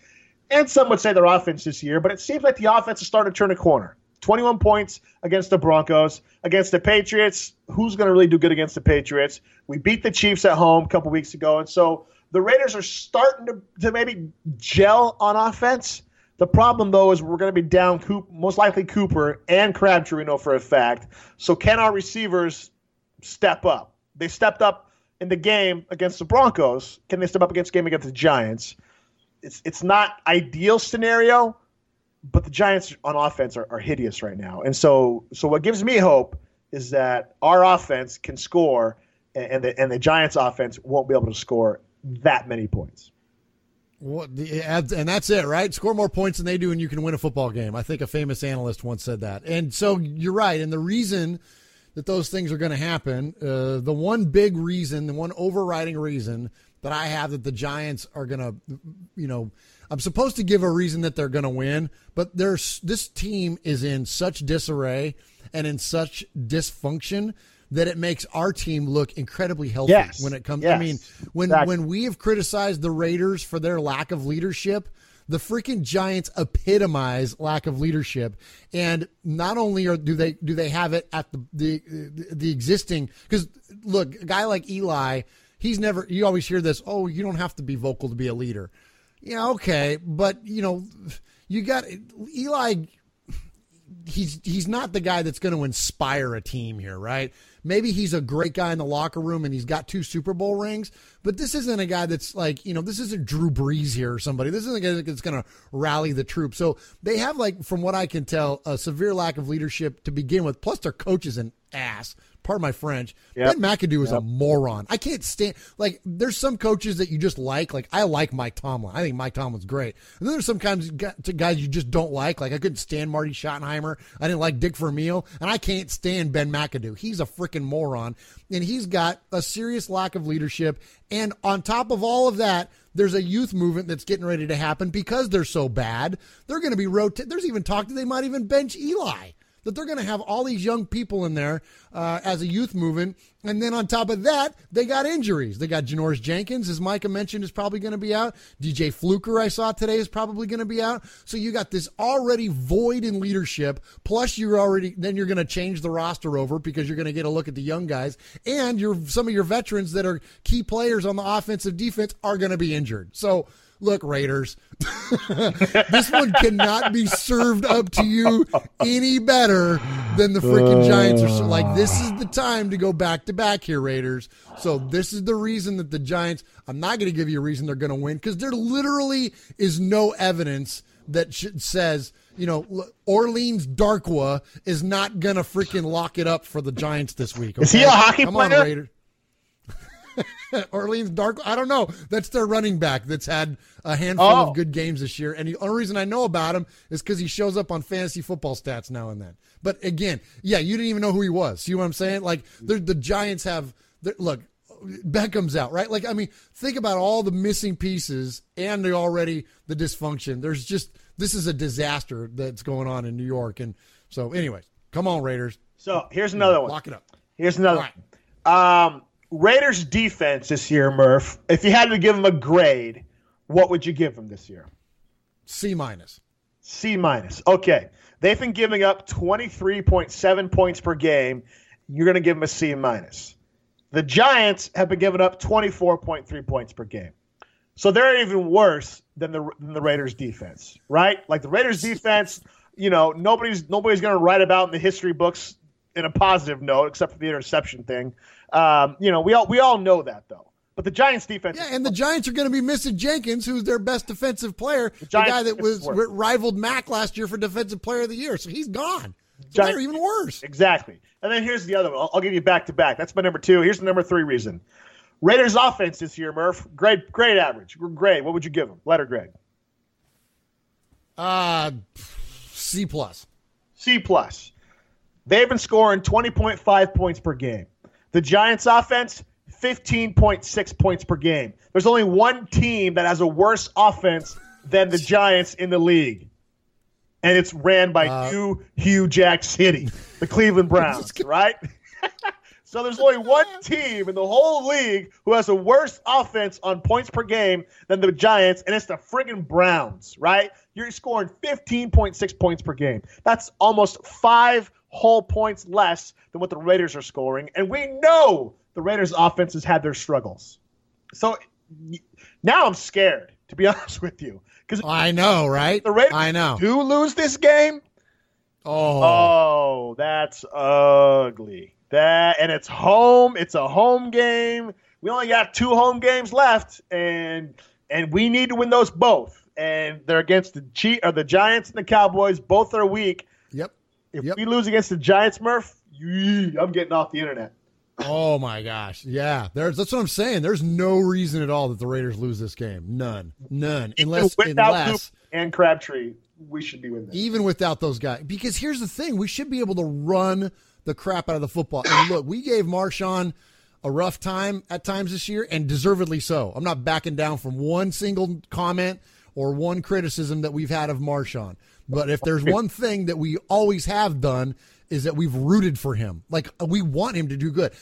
and some would say their offense this year, but it seems like the offense is starting to turn a corner. 21 points against the Broncos. Against the Patriots, who's going to really do good against the Patriots? We beat the Chiefs at home a couple weeks ago, and so the Raiders are starting to maybe gel on offense. The problem, though, is we're going to be down most likely Cooper and Crabtree, we know for a fact. So can our receivers step up? They stepped up in the game against the Broncos. Can they step up against the game against the Giants? It's not ideal scenario, but the Giants on offense are hideous right now. And so what gives me hope is that our offense can score, and the Giants offense won't be able to score that many points. And that's it, right? Score more points than they do, and you can win a football game. I think a famous analyst once said that. And so you're right. And the reason that those things are going to happen, the one big reason, the one overriding reason that I have that the Giants are going to, I'm supposed to give a reason that they're going to win, but this team is in such disarray and in such dysfunction that it makes our team look incredibly healthy when it comes. Yes. I mean, when we have criticized the Raiders for their lack of leadership, the freaking Giants epitomize lack of leadership. And not only do they have it at the existing, because look, a guy like Eli, you always hear this, oh, you don't have to be vocal to be a leader. Yeah, okay, but you got Eli. He's not the guy that's going to inspire a team here, right? Maybe he's a great guy in the locker room and he's got 2 Super Bowl rings, but this isn't a guy that's like, this isn't Drew Brees here or somebody. This isn't a guy that's going to rally the troops. So they have, like, from what I can tell, a severe lack of leadership to begin with, plus their coach is an ass. Pardon my French. Yep. Ben McAdoo is a moron. I can't stand, like, there's some coaches that you just like I like Mike Tomlin. I think Mike Tomlin's great. And then there's some guys you just don't like. Like, I couldn't stand Marty Schottenheimer. I didn't like Dick Vermeil. And I can't stand Ben McAdoo. He's a freaking moron. And he's got a serious lack of leadership. And on top of all of that, there's a youth movement that's getting ready to happen because they're so bad. They're going to be there's even talk that they might even bench Eli. That they're going to have all these young people in there as a youth movement. And then on top of that, they got injuries. They got Janoris Jenkins, as Micah mentioned, is probably going to be out. DJ Fluker, I saw today, is probably going to be out. So you got this already void in leadership. Plus, you're going to change the roster over because you're going to get a look at the young guys. And some of your veterans that are key players on the offensive defense are going to be injured. So, look, Raiders, this one cannot be served up to you any better than the freaking Giants are. Like, this is the time to go back-to-back here, Raiders. So this is the reason that the Giants, I'm not going to give you a reason they're going to win because there literally is no evidence that says, Orleans Darkwa is not going to freaking lock it up for the Giants this week. Okay? Is he a hockey Come player? on, Raiders. Orleans Dark, I don't know. That's their running back that's had a handful of good games this year. And the only reason I know about him is because he shows up on fantasy football stats now and then. But again, you didn't even know who he was. See what I'm saying? Like, the Giants have, look, Beckham's out, right? Like, I mean, think about all the missing pieces and the dysfunction. This is a disaster that's going on in New York. And so anyways, come on, Raiders. So here's another one. Lock it up. Here's another one. Raiders defense this year, Murph, if you had to give them a grade, what would you give them this year? C-. C-. Okay. They've been giving up 23.7 points per game. You're going to give them a C-. The Giants have been giving up 24.3 points per game. So they're even worse than the Raiders defense, right? Like, the Raiders defense, nobody's going to write about in the history books in a positive note, except for the interception thing. We all know that, though. But the Giants defense, and the Giants are going to be missing Jenkins, who's their best defensive player, the guy that rivaled Mack last year for Defensive Player of the Year. So he's gone. So they're even worse. Exactly. And then here's the other one. I'll give you back to back. That's my number 2. Here's the number 3 reason. Raiders offense this year, Murph, grade average. Grade. What would you give them? Letter grade. C+. C+. They've been scoring 20.5 points per game. The Giants offense, 15.6 points per game. There's only one team that has a worse offense than the Giants in the league. And it's ran by Hugh Jack City, the Cleveland Browns, right? So there's only one team in the whole league who has a worse offense on points per game than the Giants, and it's the friggin' Browns, right? You're scoring 15.6 points per game. That's almost 5 whole points less than what the Raiders are scoring, and we know the Raiders' offense has had their struggles. So now I'm scared, to be honest with you. Because I know, right? The Raiders do lose this game. Oh, that's ugly. And it's home. It's a home game. We only got 2 home games left, and we need to win those both. And they're against the Giants and the Cowboys. Both are weak. Yep. If we lose against the Giants, Murph, I'm getting off the internet. Oh, my gosh. Yeah, that's what I'm saying. There's no reason at all that the Raiders lose this game. None. Unless Luke and Crabtree, we should be winning. Even without those guys. Because here's the thing. We should be able to run the crap out of the football. And look, we gave Marshawn a rough time at times this year, and deservedly so. I'm not backing down from one single comment or one criticism that we've had of Marshawn. But if there's one thing that we always have done is that we've rooted for him. Like, we want him to do good.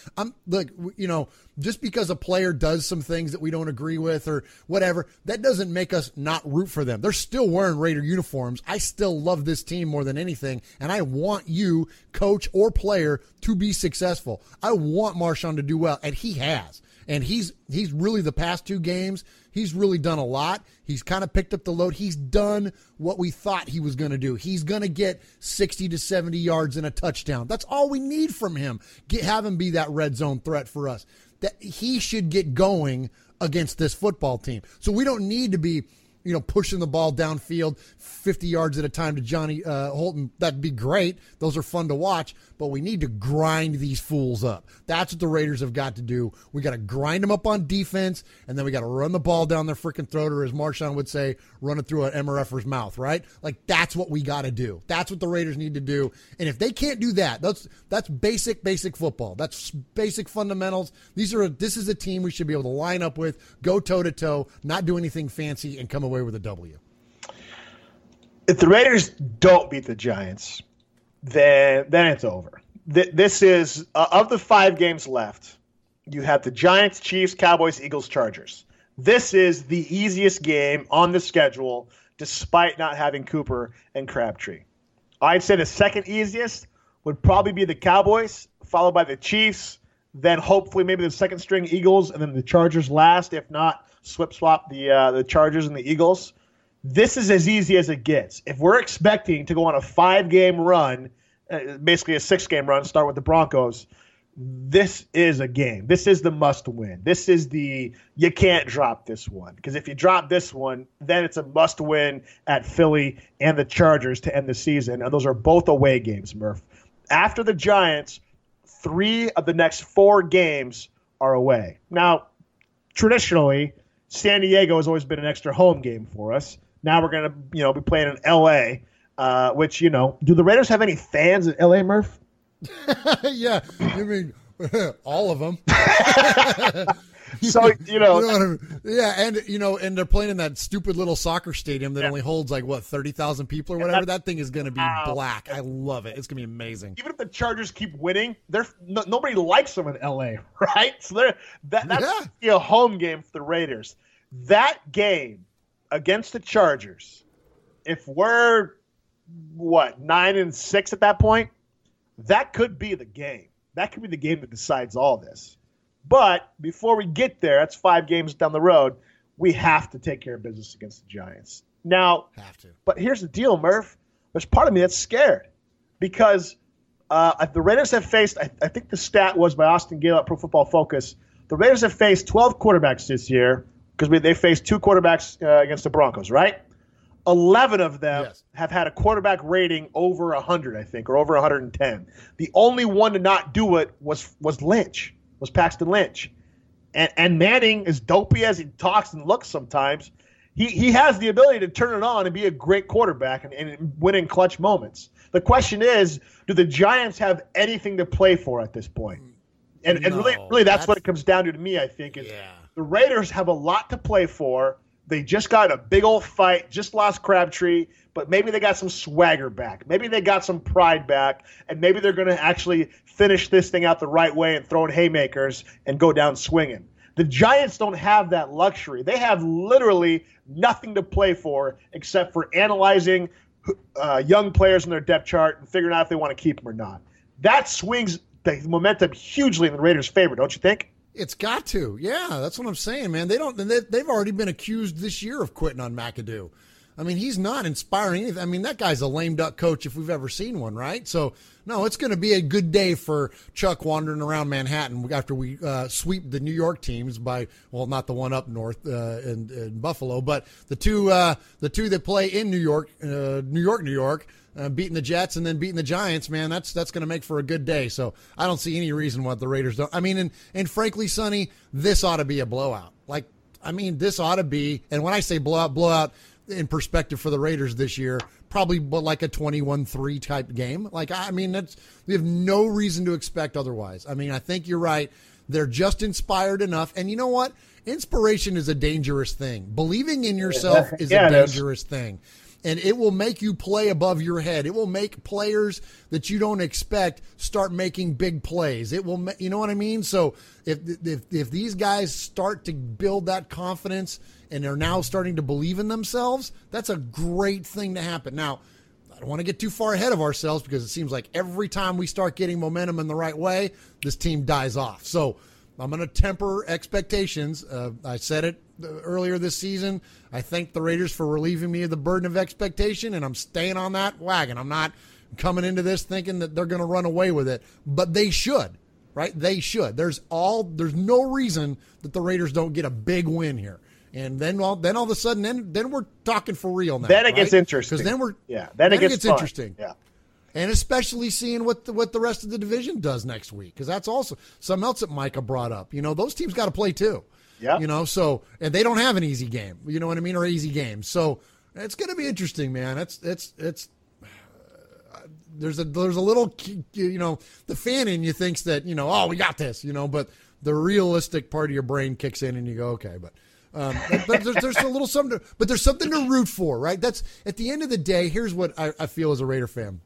Just because a player does some things that we don't agree with or whatever, that doesn't make us not root for them. They're still wearing Raider uniforms. I still love this team more than anything, and I want you, coach or player, to be successful. I want Marshawn to do well, and he has. And he's really, the past 2 games, he's really done a lot. He's kind of picked up the load. He's done what we thought he was going to do. He's going to get 60 to 70 yards and a touchdown. That's all we need from him. Have him be that red zone threat for us. That he should get going against this football team. So we don't need to be, pushing the ball downfield 50 yards at a time to Johnny Holton. That'd be great. Those are fun to watch, but we need to grind these fools up. That's what the Raiders have got to do. We got to grind them up on defense, and then we got to run the ball down their freaking throat, or as Marshawn would say, run it through an MRFer's mouth, right? Like, that's what we got to do. That's what the Raiders need to do. And if they can't do that, that's basic football. That's basic fundamentals. This is a team we should be able to line up with, go toe-to-toe, not do anything fancy, and come away with a W. If the Raiders don't beat the Giants, then it's over. This is, of the 5 games left, you have the Giants, Chiefs, Cowboys, Eagles, Chargers. This is the easiest game on the schedule, despite not having Cooper and Crabtree. I'd say the second easiest would probably be the Cowboys, followed by the Chiefs, then hopefully maybe the second string Eagles, and then the Chargers last. If not, swap the Chargers and the Eagles. This is as easy as it gets. If we're expecting to go on a 5-game run, basically a 6-game run, start with the Broncos, this is a game. This is the must-win. This is you can't drop this one. Because if you drop this one, then it's a must-win at Philly and the Chargers to end the season. And those are both away games, Murph. After the Giants, 3 of the next 4 games are away. Now, traditionally, San Diego has always been an extra home game for us. Now we're going to, be playing in L.A., which, do the Raiders have any fans in L.A., Murph? Yeah, I mean, all of them. So, yeah, and they're playing in that stupid little soccer stadium that only holds 30,000 people or whatever. That thing is going to be black. I love it. It's going to be amazing. Even if the Chargers keep winning, nobody likes them in L.A., right? So that's a home game for the Raiders. That game against the Chargers, if we're 9-6 at that point, that could be the game. That could be the game that decides all this. But before we get there, that's 5 games down the road, we have to take care of business against the Giants. Now, but here's the deal, Murph. There's part of me that's scared because the Raiders have faced, I think the stat was by Austin Gale at Pro Football Focus, the Raiders have faced 12 quarterbacks this year because they faced 2 quarterbacks against the Broncos, right? 11 of them have had a quarterback rating over 100, I think, or over 110. The only one to not do it was Lynch. Was Paxton Lynch. And Manning, as dopey as he talks and looks sometimes, he has the ability to turn it on and be a great quarterback and win in clutch moments. The question is, do the Giants have anything to play for at this point? And really that's what it comes down to me, I think, is the Raiders have a lot to play for. They just got a big old fight, just lost Crabtree, but maybe they got some swagger back. Maybe they got some pride back, and maybe they're going to actually finish this thing out the right way and throw in haymakers and go down swinging. The Giants don't have that luxury. They have literally nothing to play for except for analyzing young players in their depth chart and figuring out if they want to keep them or not. That swings the momentum hugely in the Raiders' favor, don't you think? It's got to. Yeah, that's what I'm saying, man. They've already been accused this year of quitting on McAdoo. I mean, he's not inspiring anything. I mean, that guy's a lame duck coach if we've ever seen one, right? So, no, it's going to be a good day for Chuck wandering around Manhattan after we sweep the New York teams by, well, not the one up north in Buffalo, but the two that play in New York, beating the Jets and then beating the Giants, man, that's going to make for a good day. So I don't see any reason why the Raiders don't. I mean, and frankly, Sonny, this ought to be a blowout. This ought to be, and when I say blowout in perspective for the Raiders this year, probably like a 21-3 type game. Like, I mean, we have no reason to expect otherwise. I mean, I think you're right. They're just inspired enough. And you know what? Inspiration is a dangerous thing. Believing in yourself is a dangerous thing. And it will make you play above your head. It will make players that you don't expect start making big plays. It will, you know what I mean? So if these guys start to build that confidence and they're now starting to believe in themselves, that's a great thing to happen. Now, I don't want to get too far ahead of ourselves because it seems like every time we start getting momentum in the right way, this team dies off. So I'm going to temper expectations. I said it earlier this season. I thank the Raiders for relieving me of the burden of expectation, and I'm staying on that wagon. I'm not coming into this thinking that they're going to run away with it, but they should, right? They should. There's no reason that the Raiders don't get a big win here. And then all of a sudden, then we're talking for real now. Then it gets interesting. Because then it gets interesting. Yeah. And especially seeing what the rest of the division does next week, because that's also something else that Micah brought up. You know, those teams got to play too. Yeah. You know, so and they don't have an easy game. You know what I mean, or easy games. So it's going to be interesting, man. It's there's a little, you know, the fan in you thinks that, you know, oh, we got this, you know, but the realistic part of your brain kicks in and you go, okay, but there's a little something, but there's something to root for, right? That's at the end of the day. Here's what I feel as a Raider fan.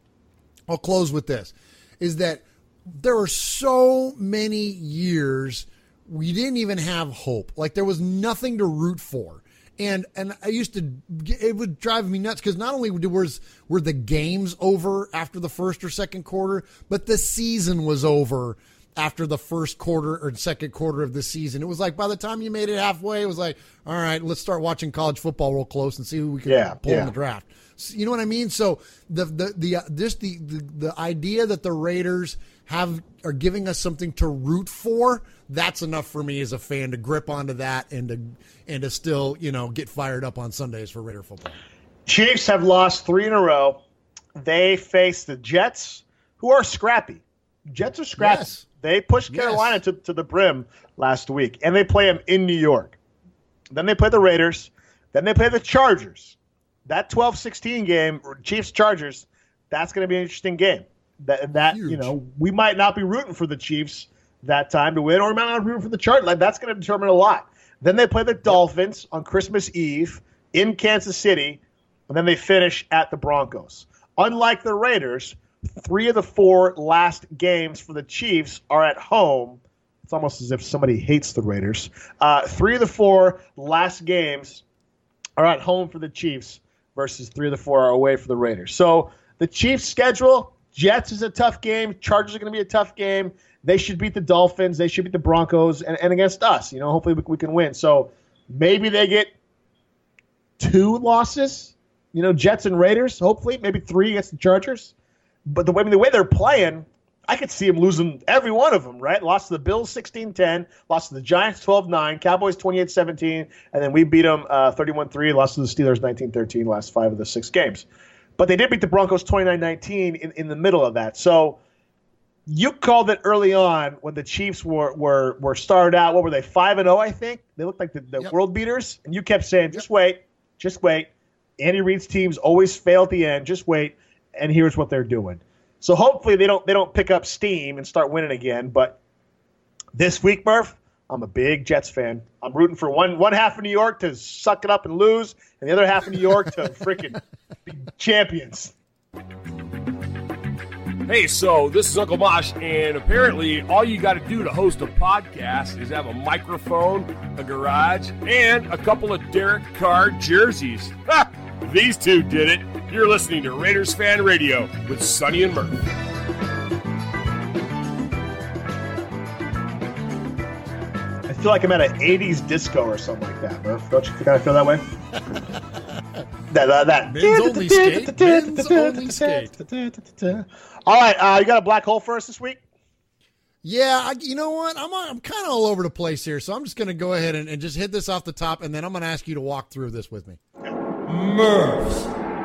I'll close with this, is that there were so many years we didn't even have hope. Like there was nothing to root for. And it would drive me nuts because not only were the games over after the first or second quarter, but the season was over after the first quarter or second quarter of the season. It was like by the time you made it halfway, it was like, all right, let's start watching college football real close and see who we can pull in the draft. You know what I mean? So the idea that the Raiders are giving us something to root for, that's enough for me as a fan to grip onto that and to still, you know, get fired up on Sundays for Raider football. Chiefs have lost 3 in a row. They face the Jets, who are scrappy. Jets are scrappy. Yes. They pushed Carolina to the brim last week, and they play them in New York. Then they play the Raiders. Then they play the Chargers. That 12-16 game, Chiefs-Chargers, that's going to be an interesting game. That you know, we might not be rooting for the Chiefs that time to win, or we might not be rooting for the Chargers. Like, that's going to determine a lot. Then they play the Dolphins on Christmas Eve in Kansas City, and then they finish at the Broncos. Unlike the Raiders, 3 of the 4 last games for the Chiefs are at home. It's almost as if somebody hates the Raiders. 3 of the 4 last games are at home for the Chiefs versus 3 of the 4 are away for the Raiders. So the Chiefs' schedule, Jets is a tough game. Chargers are going to be a tough game. They should beat the Dolphins. They should beat the Broncos. And against us, you know, hopefully we can win. So maybe they get 2 losses, you know, Jets and Raiders, hopefully. Maybe 3 against the Chargers. But the way they're playing, I could see them losing every one of them, right? Lost to the Bills 16-10, lost to the Giants 12-9, Cowboys 28-17, and then we beat them 31-3, lost to the Steelers 19-13 last 5 of the 6 games. But they did beat the Broncos 29-19 in the middle of that. So you called it early on when the Chiefs were started out. What were they, 5-0, I think? They looked like the world beaters. And you kept saying, just wait. Andy Reid's teams always fail at the end. Just wait. And here's what they're doing. So hopefully they don't pick up steam and start winning again. But this week, Murph, I'm a big Jets fan. I'm rooting for one half of New York to suck it up and lose, and the other half of New York to freaking be champions. Hey, so this is Uncle Mosh, and apparently all you got to do to host a podcast is have a microphone, a garage, and a couple of Derek Carr jerseys. Ha! These two did it. You're listening to Raiders Fan Radio with Sonny and Murf. I feel like I'm at an 80s disco or something like that, Murf. Don't you kind of feel that way? that. Men's only skate. Men's only skate. All right, you got a black hole for us this week? Yeah, you know what? I'm kind of all over the place here, so I'm just going to go ahead and just hit this off the top, and then I'm going to ask you to walk through this with me. Murph's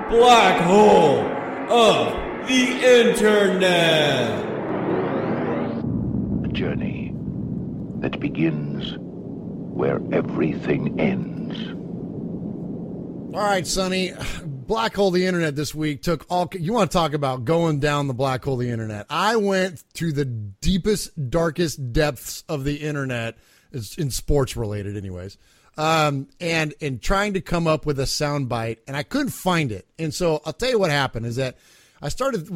Black Hole of the Internet. A journey that begins where everything ends. All right, Sonny. Black hole the internet this week took all. You want to talk about going down the black hole the internet? I went to the deepest, darkest depths of the internet, in sports related, anyways, and trying to come up with a soundbite, and I couldn't find it. And so I'll tell you what happened is that I started.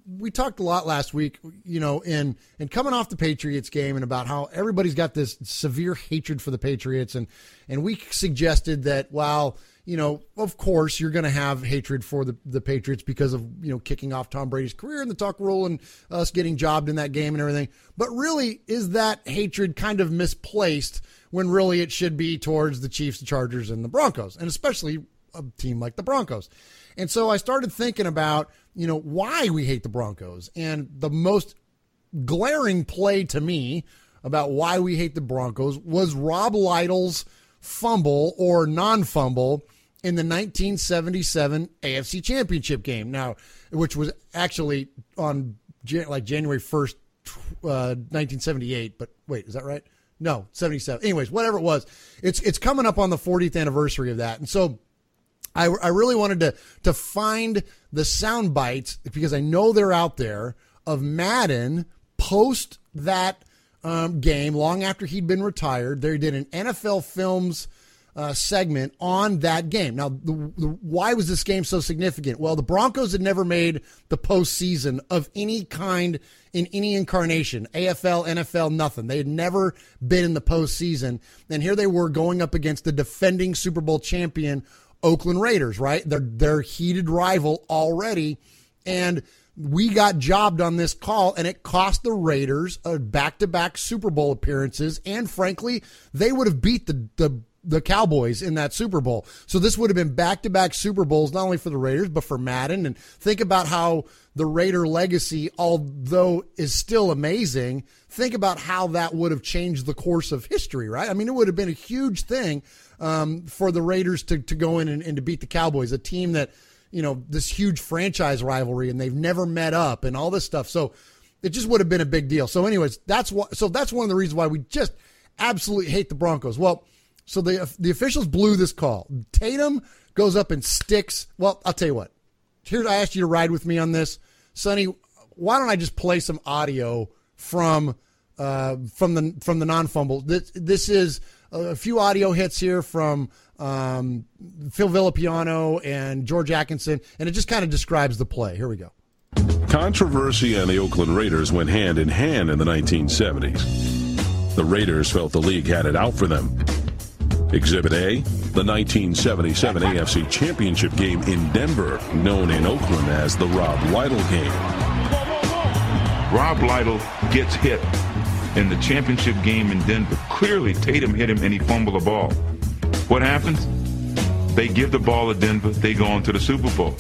We talked a lot last week, in coming off the Patriots game and about how everybody's got this severe hatred for the Patriots, and we suggested that while of course you're going to have hatred for the Patriots because of kicking off Tom Brady's career and the tuck rule and us getting jobbed in that game and everything, but really is that hatred kind of misplaced when really it should be towards the Chiefs, the Chargers, and the Broncos, and especially a team like the Broncos. And so I started thinking about, why we hate the Broncos. And the most glaring play to me about why we hate the Broncos was Rob Lytle's fumble or non-fumble in the 1977 AFC Championship game. Now, which was actually on January 1st, 1978. But wait, is that right? No, 77. Anyways, whatever it was, it's coming up on the 40th anniversary of that. And so I really wanted to find the sound bites, because I know they're out there, of Madden post that game long after he'd been retired. They did an NFL Films segment on that game. Now, why was this game so significant? Well, the Broncos had never made the postseason of any kind in any incarnation, AFL, NFL, nothing. They had never been in the postseason, and here they were going up against the defending Super Bowl champion Oakland Raiders, right? Their heated rival already, and we got jobbed on this call, and it cost the Raiders a back-to-back Super Bowl appearances, and frankly, they would have beat the Cowboys in that Super Bowl. So this would have been back-to-back Super Bowls, not only for the Raiders, but for Madden. And think about how the Raider legacy, although is still amazing, think about how that would have changed the course of history, right? I mean, it would have been a huge thing for the Raiders to go in and to beat the Cowboys, a team that, this huge franchise rivalry, and they've never met up and all this stuff. So it just would have been a big deal. So anyways, that's one of the reasons why we just absolutely hate the Broncos. Well, so the officials blew this call. Tatum goes up and sticks. Well, I'll tell you what. Here, I asked you to ride with me on this. Sonny, why don't I just play some audio from the non-fumble? This is a few audio hits here from Phil Villapiano and George Atkinson, and it just kind of describes the play. Here we go. Controversy and the Oakland Raiders went hand in hand in the 1970s. The Raiders felt the league had it out for them. Exhibit A, the 1977 AFC Championship game in Denver, known in Oakland as the Rob Lytle game. Rob Lytle gets hit in the championship game in Denver. Clearly, Tatum hit him and he fumbled the ball. What happens? They give the ball to Denver. They go on to the Super Bowl.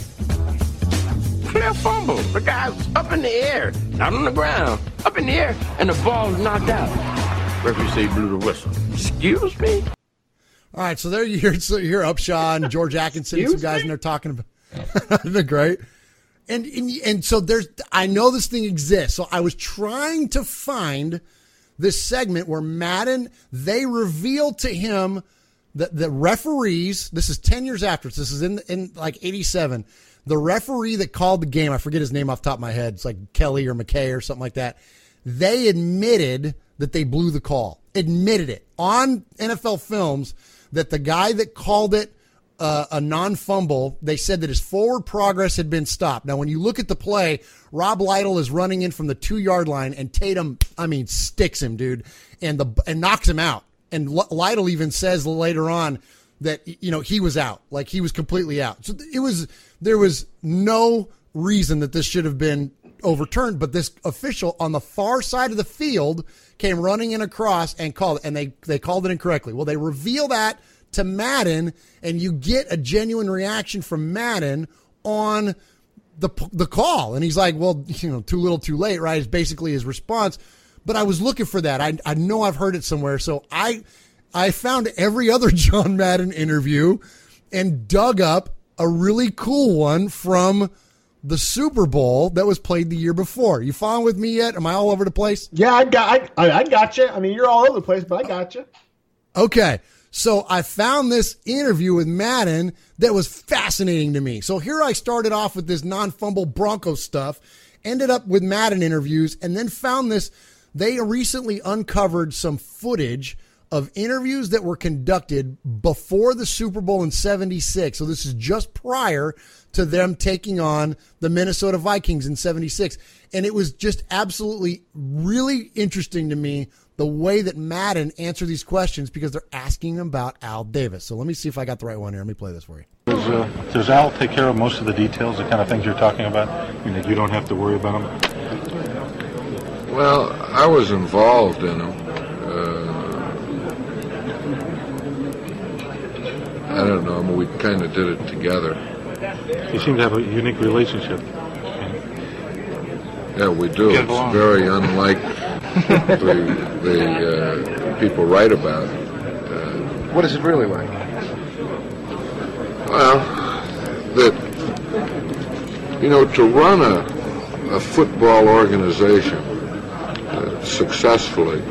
Clear fumble. The guy's up in the air, not on the ground, up in the air, and the ball's knocked out. Referee say blew the whistle. Excuse me? All right, so there you hear Upshaw and George Atkinson, some guys in there talking about. They're great. And so I know this thing exists. So I was trying to find this segment where Madden, they revealed to him that the referees, this is 10 years after, this is in like 87, the referee that called the game, I forget his name off the top of my head, it's like Kelly or McKay or something like that, they admitted that they blew the call. Admitted it on NFL Films, that the guy that called it a non-fumble, they said that his forward progress had been stopped. Now, when you look at the play, Rob Lytle is running in from the 2-yard line, and Tatum, sticks him, dude, and knocks him out. And Lytle even says later on that, he was out, like he was completely out. So there was no reason that this should have been overturned, but this official on the far side of the field came running in across and called it, and they called it incorrectly. Well, they reveal that to Madden, and you get a genuine reaction from Madden on the call. And he's like, well, too little, too late, right? Is basically his response. But I was looking for that. I know I've heard it somewhere. So I found every other John Madden interview and dug up a really cool one from the Super Bowl that was played the year before. You following with me yet? Am I all over the place? Yeah, I got you. You're all over the place, but I got you. Okay. So I found this interview with Madden that was fascinating to me. So here I started off with this non-fumble Broncos stuff, ended up with Madden interviews, and then found this. They recently uncovered some footage of interviews that were conducted before the Super Bowl in 76. So this is just prior to them taking on the Minnesota Vikings in 76. And it was just absolutely really interesting to me the way that Madden answered these questions because they're asking about Al Davis. So let me see if I got the right one here. Let me play this for you. Does Al take care of most of the details, the kind of things you're talking about? I mean, you don't have to worry about them? Well, I was involved in them. I don't know. I mean, we kind of did it together. You seem to have a unique relationship. Yeah, we do. It's very unlike the people write about. What is it really like? Well, to run a football organization successfully,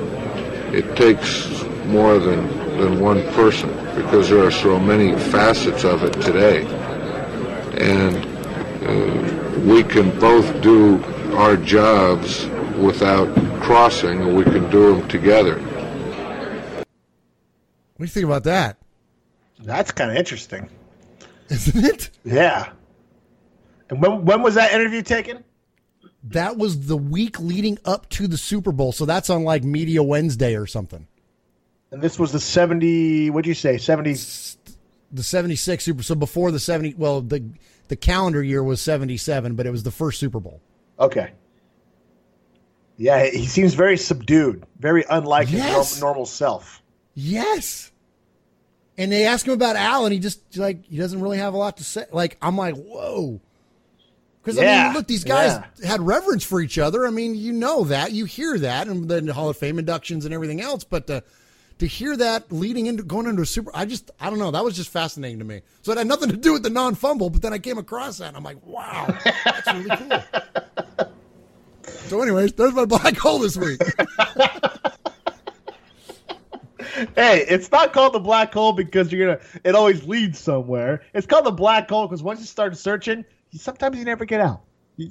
it takes more than one person because there are so many facets of it today. And we can both do our jobs without crossing, and we can do them together. What do you think about that? That's kind of interesting. Isn't it? Yeah. And when was that interview taken? That was the week leading up to the Super Bowl, so that's on like Media Wednesday or something. And this was the 70, what'd you say, 70? The 76 Super, so before the 70, well, the calendar year was 77, but it was the first Super Bowl. Okay. Yeah, he seems very subdued, very unlike his normal self. Yes. And they ask him about Al, and he just, he doesn't really have a lot to say. I'm like, whoa. Because, I mean, look, these guys had reverence for each other. I mean, you know that. You hear that, and the Hall of Fame inductions and everything else. But to hear that going into a Super, I don't know. That was just fascinating to me. So it had nothing to do with the non-fumble, but then I came across that, and I'm like, wow, that's really cool. So anyways, there's my black hole this week. Hey, it's not called the black hole because it always leads somewhere. It's called the black hole because once you start searching, sometimes you never get out.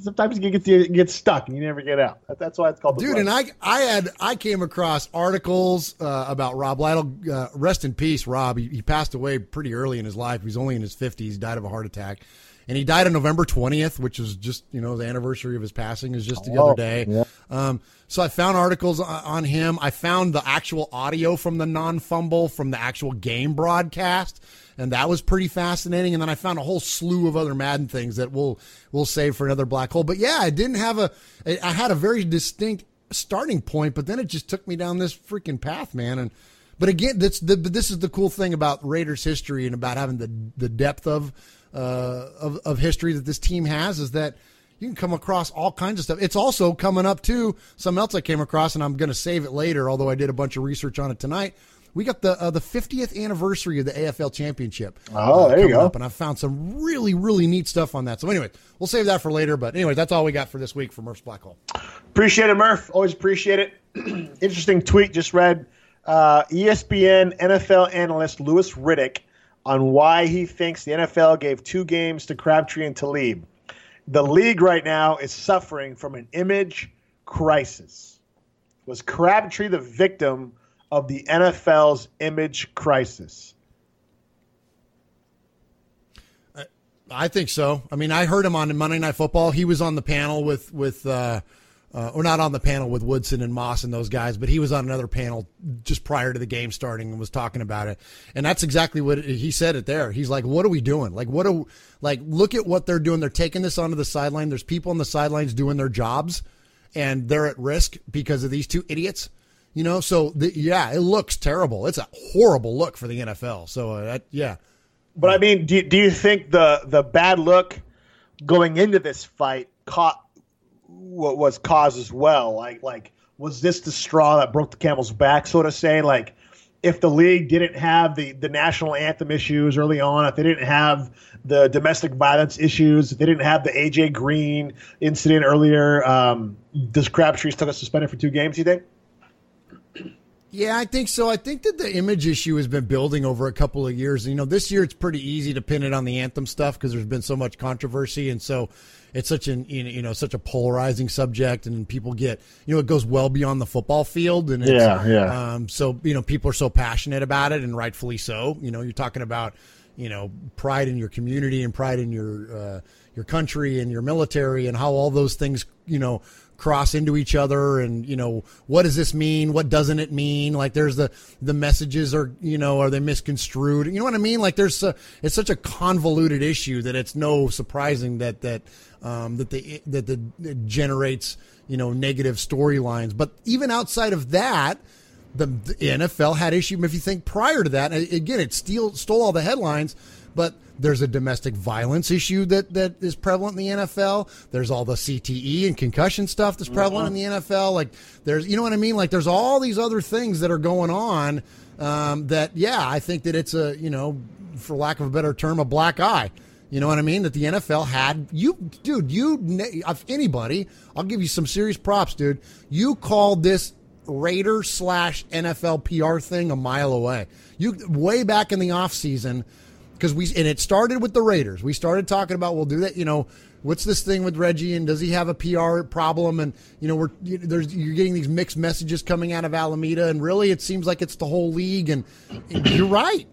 Sometimes you get stuck and you never get out. That's why it's called the Dude, black and I came across articles about Rob Lytle. Rest in peace, Rob. He passed away pretty early in his life. He was only in his 50s. He died of a heart attack. And he died on November 20th, which is just, the anniversary of his passing is just the other day. Yeah. So I found articles on him. I found the actual audio from the non-fumble from the actual game broadcast, and that was pretty fascinating. And then I found a whole slew of other Madden things that we'll save for another black hole. But yeah, I had a very distinct starting point, but then it just took me down this freaking path, man. But again, this is the cool thing about Raiders history and about having the depth of history that this team has is that you can come across all kinds of stuff. It's also coming up to something else I came across, and I'm going to save it later, although I did a bunch of research on it tonight. We got the 50th anniversary of the AFL Championship. Oh, there you go. And I found some really, really neat stuff on that. So anyway, we'll save that for later. But anyway, that's all we got for this week for Murph's Black Hole. Appreciate it, Murph. Always appreciate it. Interesting tweet just read. ESPN NFL analyst Louis Riddick on why he thinks the NFL gave 2 games to Crabtree and Talib. The league right now is suffering from an image crisis. Was Crabtree the victim of the NFL's image crisis? I think so. I mean, I heard him on Monday Night Football. He was on the panel with or not on the panel with Woodson and Moss and those guys, but he was on another panel just prior to the game starting and was talking about it. And that's exactly what he said it there. He's like, what are we doing? Look at what they're doing. They're taking this onto the sideline. There's people on the sidelines doing their jobs, and they're at risk because of these 2 idiots. So it looks terrible. It's a horrible look for the NFL. So yeah. But I mean, do you think the bad look going into this fight what was caused as well? Like was this the straw that broke the camel's back, so to say? Like, if the league didn't have the national anthem issues early on, if they didn't have the domestic violence issues, if they didn't have the AJ Green incident earlier, does Crabtree still get suspended for 2 games, you think? Yeah, I think so. I think that the image issue has been building over a couple of years. This year it's pretty easy to pin it on the anthem stuff because there's been so much controversy, and so it's such such a polarizing subject, and people get it goes well beyond the football field, and so people are so passionate about it, and rightfully so. You're talking about pride in your community and pride in your country and your military, and how all those things cross into each other, and what does this mean, what doesn't it mean? Like there's the messages are they misconstrued, you know what I mean? Like it's such a convoluted issue that it's no surprising that it generates negative storylines. But even outside of that, the NFL had issue. If you think prior to that, again, it stole all the headlines, but there's a domestic violence issue that is prevalent in the NFL. There's all the CTE and concussion stuff that's prevalent in the NFL. Like there's, you know what I mean? Like there's all these other things that are going on I think that it's for lack of a better term, a black eye. You know what I mean? That the NFL had if anybody, I'll give you some serious props, dude. You called this Raider/NFL PR thing a mile away. Way back in the offseason. Because it started with the Raiders. We started talking about, we'll do that, what's this thing with Reggie, and does he have a PR problem? And, you're getting these mixed messages coming out of Alameda, and really it seems like it's the whole league, and you're right.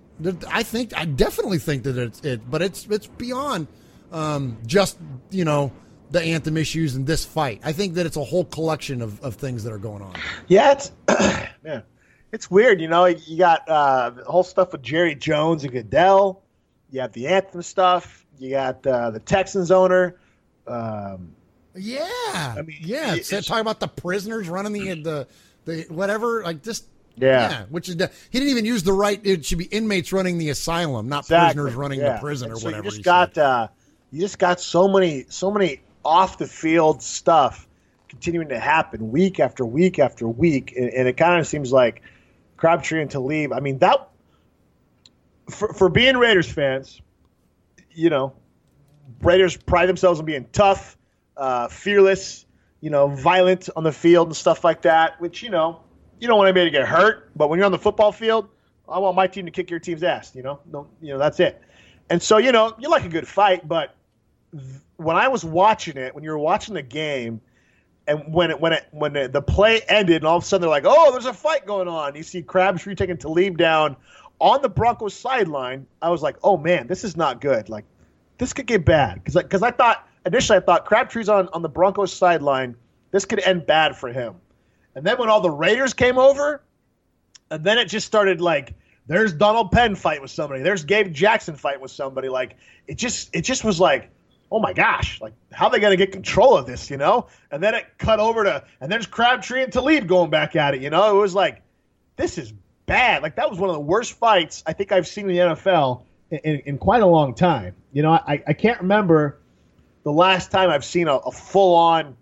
I definitely think that but it's beyond just, the anthem issues and this fight. I think that it's a whole collection of things that are going on. Yeah, it's weird, you got the whole stuff with Jerry Jones and Goodell. You have the anthem stuff. You got the Texans owner. Talking about the prisoners running the whatever, like just which is he didn't even use the right. It should be inmates running the asylum, not prisoners running the prison or so whatever. You just got so many off the field stuff continuing to happen week after week after week, and it kind of seems like Crabtree and Talib. I mean that. For being Raiders fans, Raiders pride themselves on being tough, fearless, violent on the field and stuff like that, which, you don't want anybody to get hurt. But when you're on the football field, I want my team to kick your team's ass, that's it. And so, you like a good fight. But when I was watching it, when you were watching the game, and when the play ended and all of a sudden they're like, oh, there's a fight going on. You see Crabtree taking Talib down on the Broncos sideline. I was like, oh man, this is not good. Like, this could get bad. Because I thought Crabtree's on the Broncos sideline, this could end bad for him. And then when all the Raiders came over, and then it just started like, there's Donald Penn fight with somebody, there's Gabe Jackson fight with somebody. Like, it just was like, oh my gosh, like how are they going to get control of this, And then it cut over to, and there's Crabtree and Talib going back at it, It was like, this is bad. Like that was one of the worst fights I think I've seen in the NFL in quite a long time. I can't remember the last time I've seen a full-on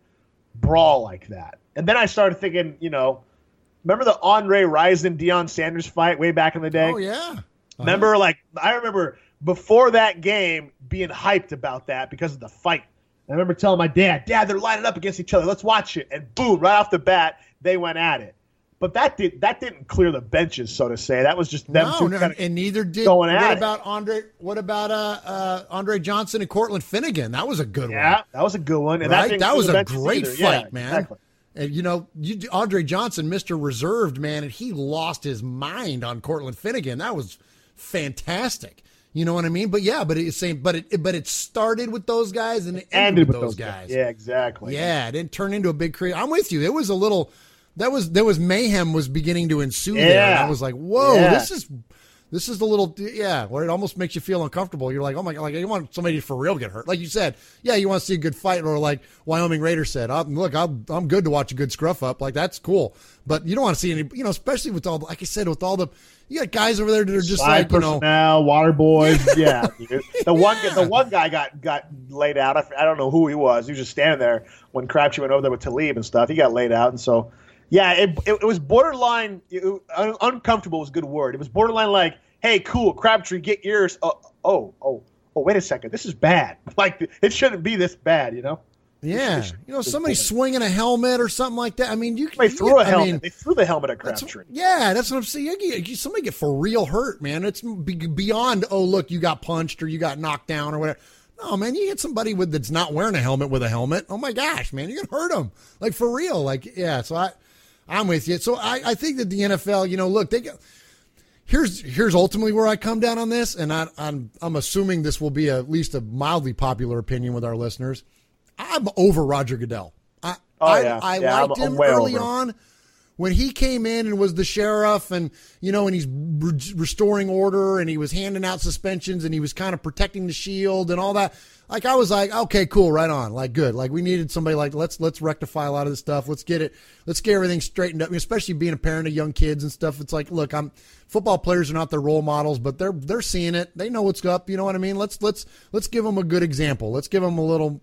brawl like that. And then I started thinking, remember the Andre Rison Deion Sanders fight way back in the day? Oh yeah. Remember, I remember before that game being hyped about that because of the fight. I remember telling my dad, they're lining up against each other. Let's watch it. And boom, right off the bat, they went at it. But that didn't clear the benches, so to say. That was just them two kind of and neither did. What about Andre Johnson and Cortland Finnegan? That was a good one. Yeah, that was a good one. And right? That was a great fight, yeah, man. Exactly. And Andre Johnson, Mr. Reserved, man, and he lost his mind on Cortland Finnegan. That was fantastic. You know what I mean? But it started with those guys and it ended with those guys. Yeah, exactly. Yeah, it didn't turn into a big creative. I'm with you. It was a little. There was mayhem was beginning to ensue there. And I was like, whoa, this is the little, where it almost makes you feel uncomfortable. You're like, oh my God, like you want somebody for real get hurt. Like you said, you want to see a good fight, or like Wyoming Raiders said, look, I'm good to watch a good scruff up. Like that's cool. But you don't want to see any, especially with all, like I said, with all the, you got guys over there that are just side personnel, water boys. Yeah. The one guy got laid out. I don't know who he was. He was just standing there when Crabtree went over there with Talib and stuff. He got laid out. And so, yeah, it was borderline uncomfortable was a good word. It was borderline like, hey, cool, Crabtree, get yours. Oh, wait a second. This is bad. Like, it shouldn't be this bad, Yeah, somebody swinging a helmet or something like that. I mean, they threw a helmet. They threw the helmet at Crabtree. That's what I'm saying. Somebody get for real hurt, man. It's beyond. Oh, look, you got punched or you got knocked down or whatever. No, man, you hit somebody that's not wearing a helmet with a helmet. Oh my gosh, man, you're gonna hurt them. Like for real. Like So I'm with you. So I think that the NFL, look, they go. Here's ultimately where I come down on this, and I'm assuming this will be at least a mildly popular opinion with our listeners. I'm over Roger Goodell. I liked him early on when he came in and was the sheriff, and and he's restoring order, and he was handing out suspensions, and he was kind of protecting the shield and all that. Like I was like, okay, cool, right on, like good. Like we needed somebody like let's rectify a lot of this stuff. Let's get everything straightened up. Especially being a parent of young kids and stuff. It's like, look, football players are not their role models, but they're seeing it. They know what's up. You know what I mean? Let's give them a good example. Let's give them a little,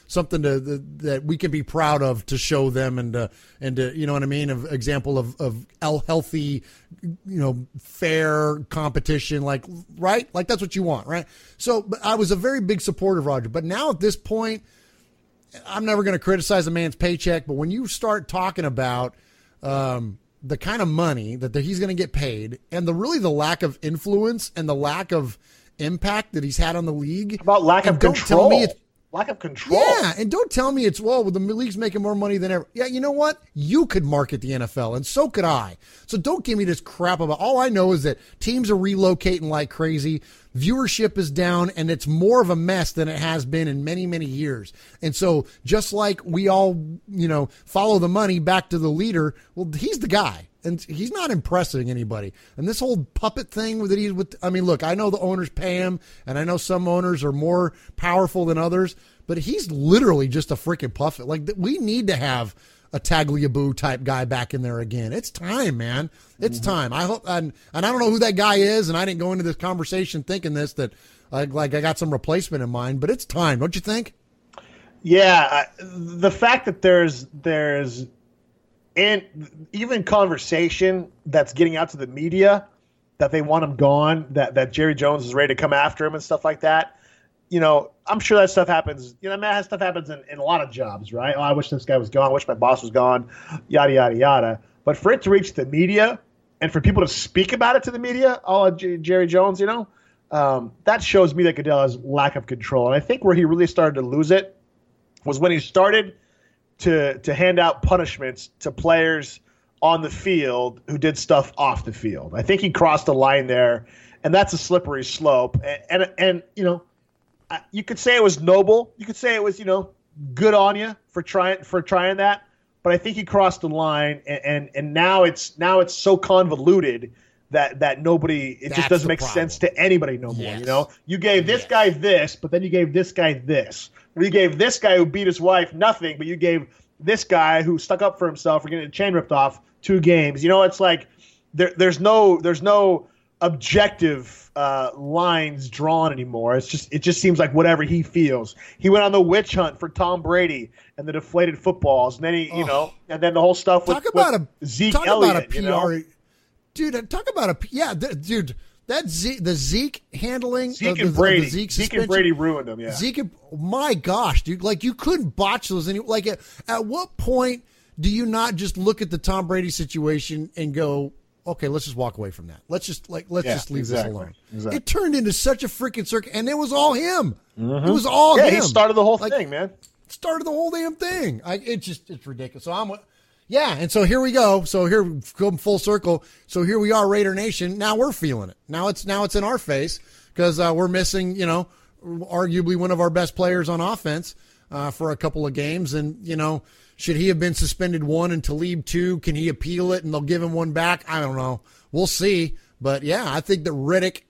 something that we can be proud of to show them and to you know what I mean? Of example of healthy, fair competition. Like right, like that's what you want, right? So, but I was a very big supporter of Roger, but now at this point, I'm never going to criticize a man's paycheck. But when you start talking about the kind of money that he's going to get paid, and the lack of influence and the lack of impact that he's had on the league. About lack of control. Lack of control. Yeah, and don't tell me it's, well, the league's making more money than ever. Yeah, you know what? You could market the NFL, and so could I. So don't give me this crap about, all I know is that teams are relocating like crazy. Viewership is down, and it's more of a mess than it has been in many, many years. And so just like we all, follow the money back to the leader, well, he's the guy. And he's not impressing anybody. And this whole puppet thing that he's with, I mean, look, I know the owners pay him, and I know some owners are more powerful than others, but he's literally just a freaking puppet. Like, we need to have a Tagliabue type guy back in there again. It's time, man. It's time. I hope, and I don't know who that guy is, and I didn't go into this conversation thinking that I got some replacement in mind, but it's time, don't you think? Yeah, the fact that there's and even conversation that's getting out to the media that they want him gone, that Jerry Jones is ready to come after him and stuff like that. I'm sure that stuff happens. That stuff happens in a lot of jobs, right? Oh, I wish this guy was gone. I wish my boss was gone, yada, yada, yada. But for it to reach the media and for people to speak about it to the media, Jerry Jones, that shows me that Goodell has lack of control. And I think where he really started to lose it was when he started to hand out punishments to players on the field who did stuff off the field. I think he crossed the line there, and that's a slippery slope. And you could say it was noble. You could say it was, good on you for trying that. But I think he crossed the line, and now it's so convoluted that nobody, it just doesn't make sense to anybody no more. Yes. You gave this guy this, but then you gave this guy this. You gave this guy who beat his wife nothing, but you gave this guy who stuck up for himself for getting a chain ripped off 2 games. It's like there's no objective lines drawn anymore. It just seems like whatever he feels. He went on the witch hunt for Tom Brady and the deflated footballs, and then and then the whole stuff with Zeke Elliott. Talk about a PR, dude. Talk about dude. The Zeke handling, Zeke and Brady ruined him. Yeah, my gosh, dude! Like you couldn't botch those. At what point do you not just look at the Tom Brady situation and go, okay, let's just walk away from that. Let's just leave this alone. Exactly. It turned into such a freaking circus, and it was all him. Mm-hmm. It was all him. He started the whole thing, man. Started the whole damn thing. It's ridiculous. So and so here we go. So here we come full circle. So here we are, Raider Nation. Now we're feeling it. Now it's in our face because we're missing, arguably one of our best players on offense for a couple of games. And, should he have been suspended 1 and Talib 2? Can he appeal it and they'll give him 1 back? I don't know. We'll see. But, yeah, I think that Riddick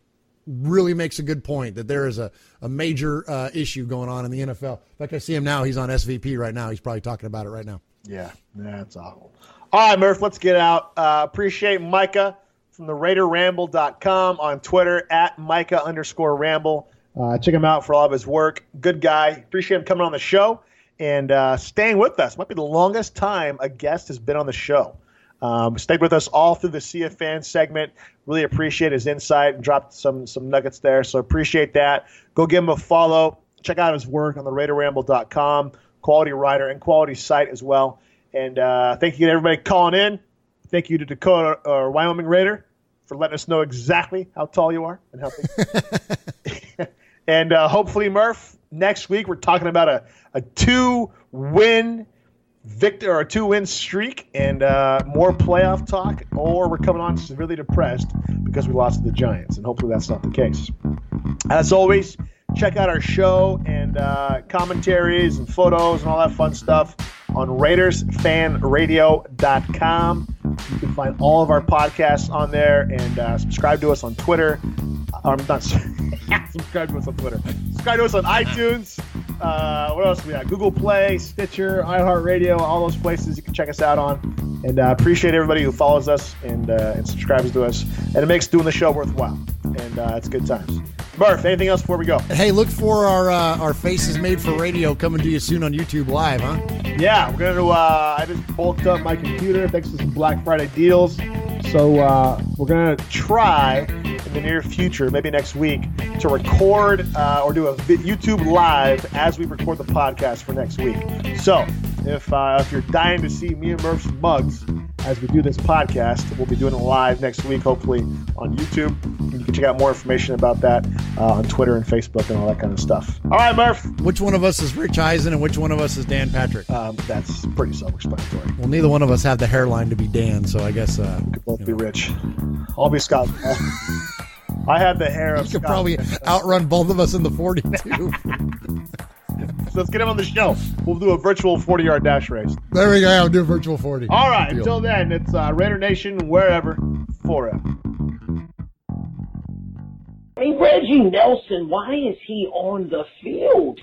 really makes a good point that there is a major issue going on in the NFL. In fact, I see him now. He's on SVP right now. He's probably talking about it right now. Yeah, that's awful. All right, Murph, let's get out. Appreciate Micah from the RaiderRamble.com on Twitter @Micah_Ramble. Check him out for all of his work. Good guy. Appreciate him coming on the show and staying with us. Might be the longest time a guest has been on the show. Stayed with us all through the Sea of Fans segment. Really appreciate his insight and dropped some nuggets there. So appreciate that. Go give him a follow. Check out his work on the RaiderRamble.com. quality writer, and quality site as well. And thank you to everybody calling in. Thank you to Dakota or Wyoming Raider for letting us know exactly how tall you are and how big. And hopefully, Murph, next week we're talking about a 2-win victor or a 2-win streak and more playoff talk, or we're coming on severely depressed because we lost to the Giants, and hopefully that's not the case. As always, check out our show and commentaries and photos and all that fun stuff on RaidersFanRadio.com. You can find all of our podcasts on there, and subscribe to us on Twitter. Not subscribe to us on Twitter. Subscribe to us on iTunes. What else do we got? Google Play, Stitcher, iHeartRadio, all those places you can check us out on. And appreciate everybody who follows us and subscribes to us. And it makes doing the show worthwhile. And it's good times. Murph, anything else before we go? Hey, look for our Faces Made for Radio coming to you soon on YouTube Live, huh? Yeah, we're going to I just bulked up my computer thanks to some Black Friday deals. So we're going to try in the near future, maybe next week, to record or do a YouTube Live as we record the podcast for next week. So if you're dying to see me and Murph's mugs as we do this podcast, we'll be doing it live next week, hopefully on YouTube. And you can check out more information about that on Twitter and Facebook and all that kind of stuff. All right, Murph. Which one of us is Rich Eisen and which one of us is Dan Patrick? That's pretty self-explanatory. Well, neither one of us have the hairline to be Dan, so I guess... we could both be Rich. I'll be Scott. I have the hair of You could probably outrun both of us in the 40, too. So let's get him on the show. We'll do a virtual 40-yard dash race. There we go. I'll do a virtual 40. All right. Until then, it's Raider Nation, wherever, forever. Hey, Reggie Nelson, why is he on the field?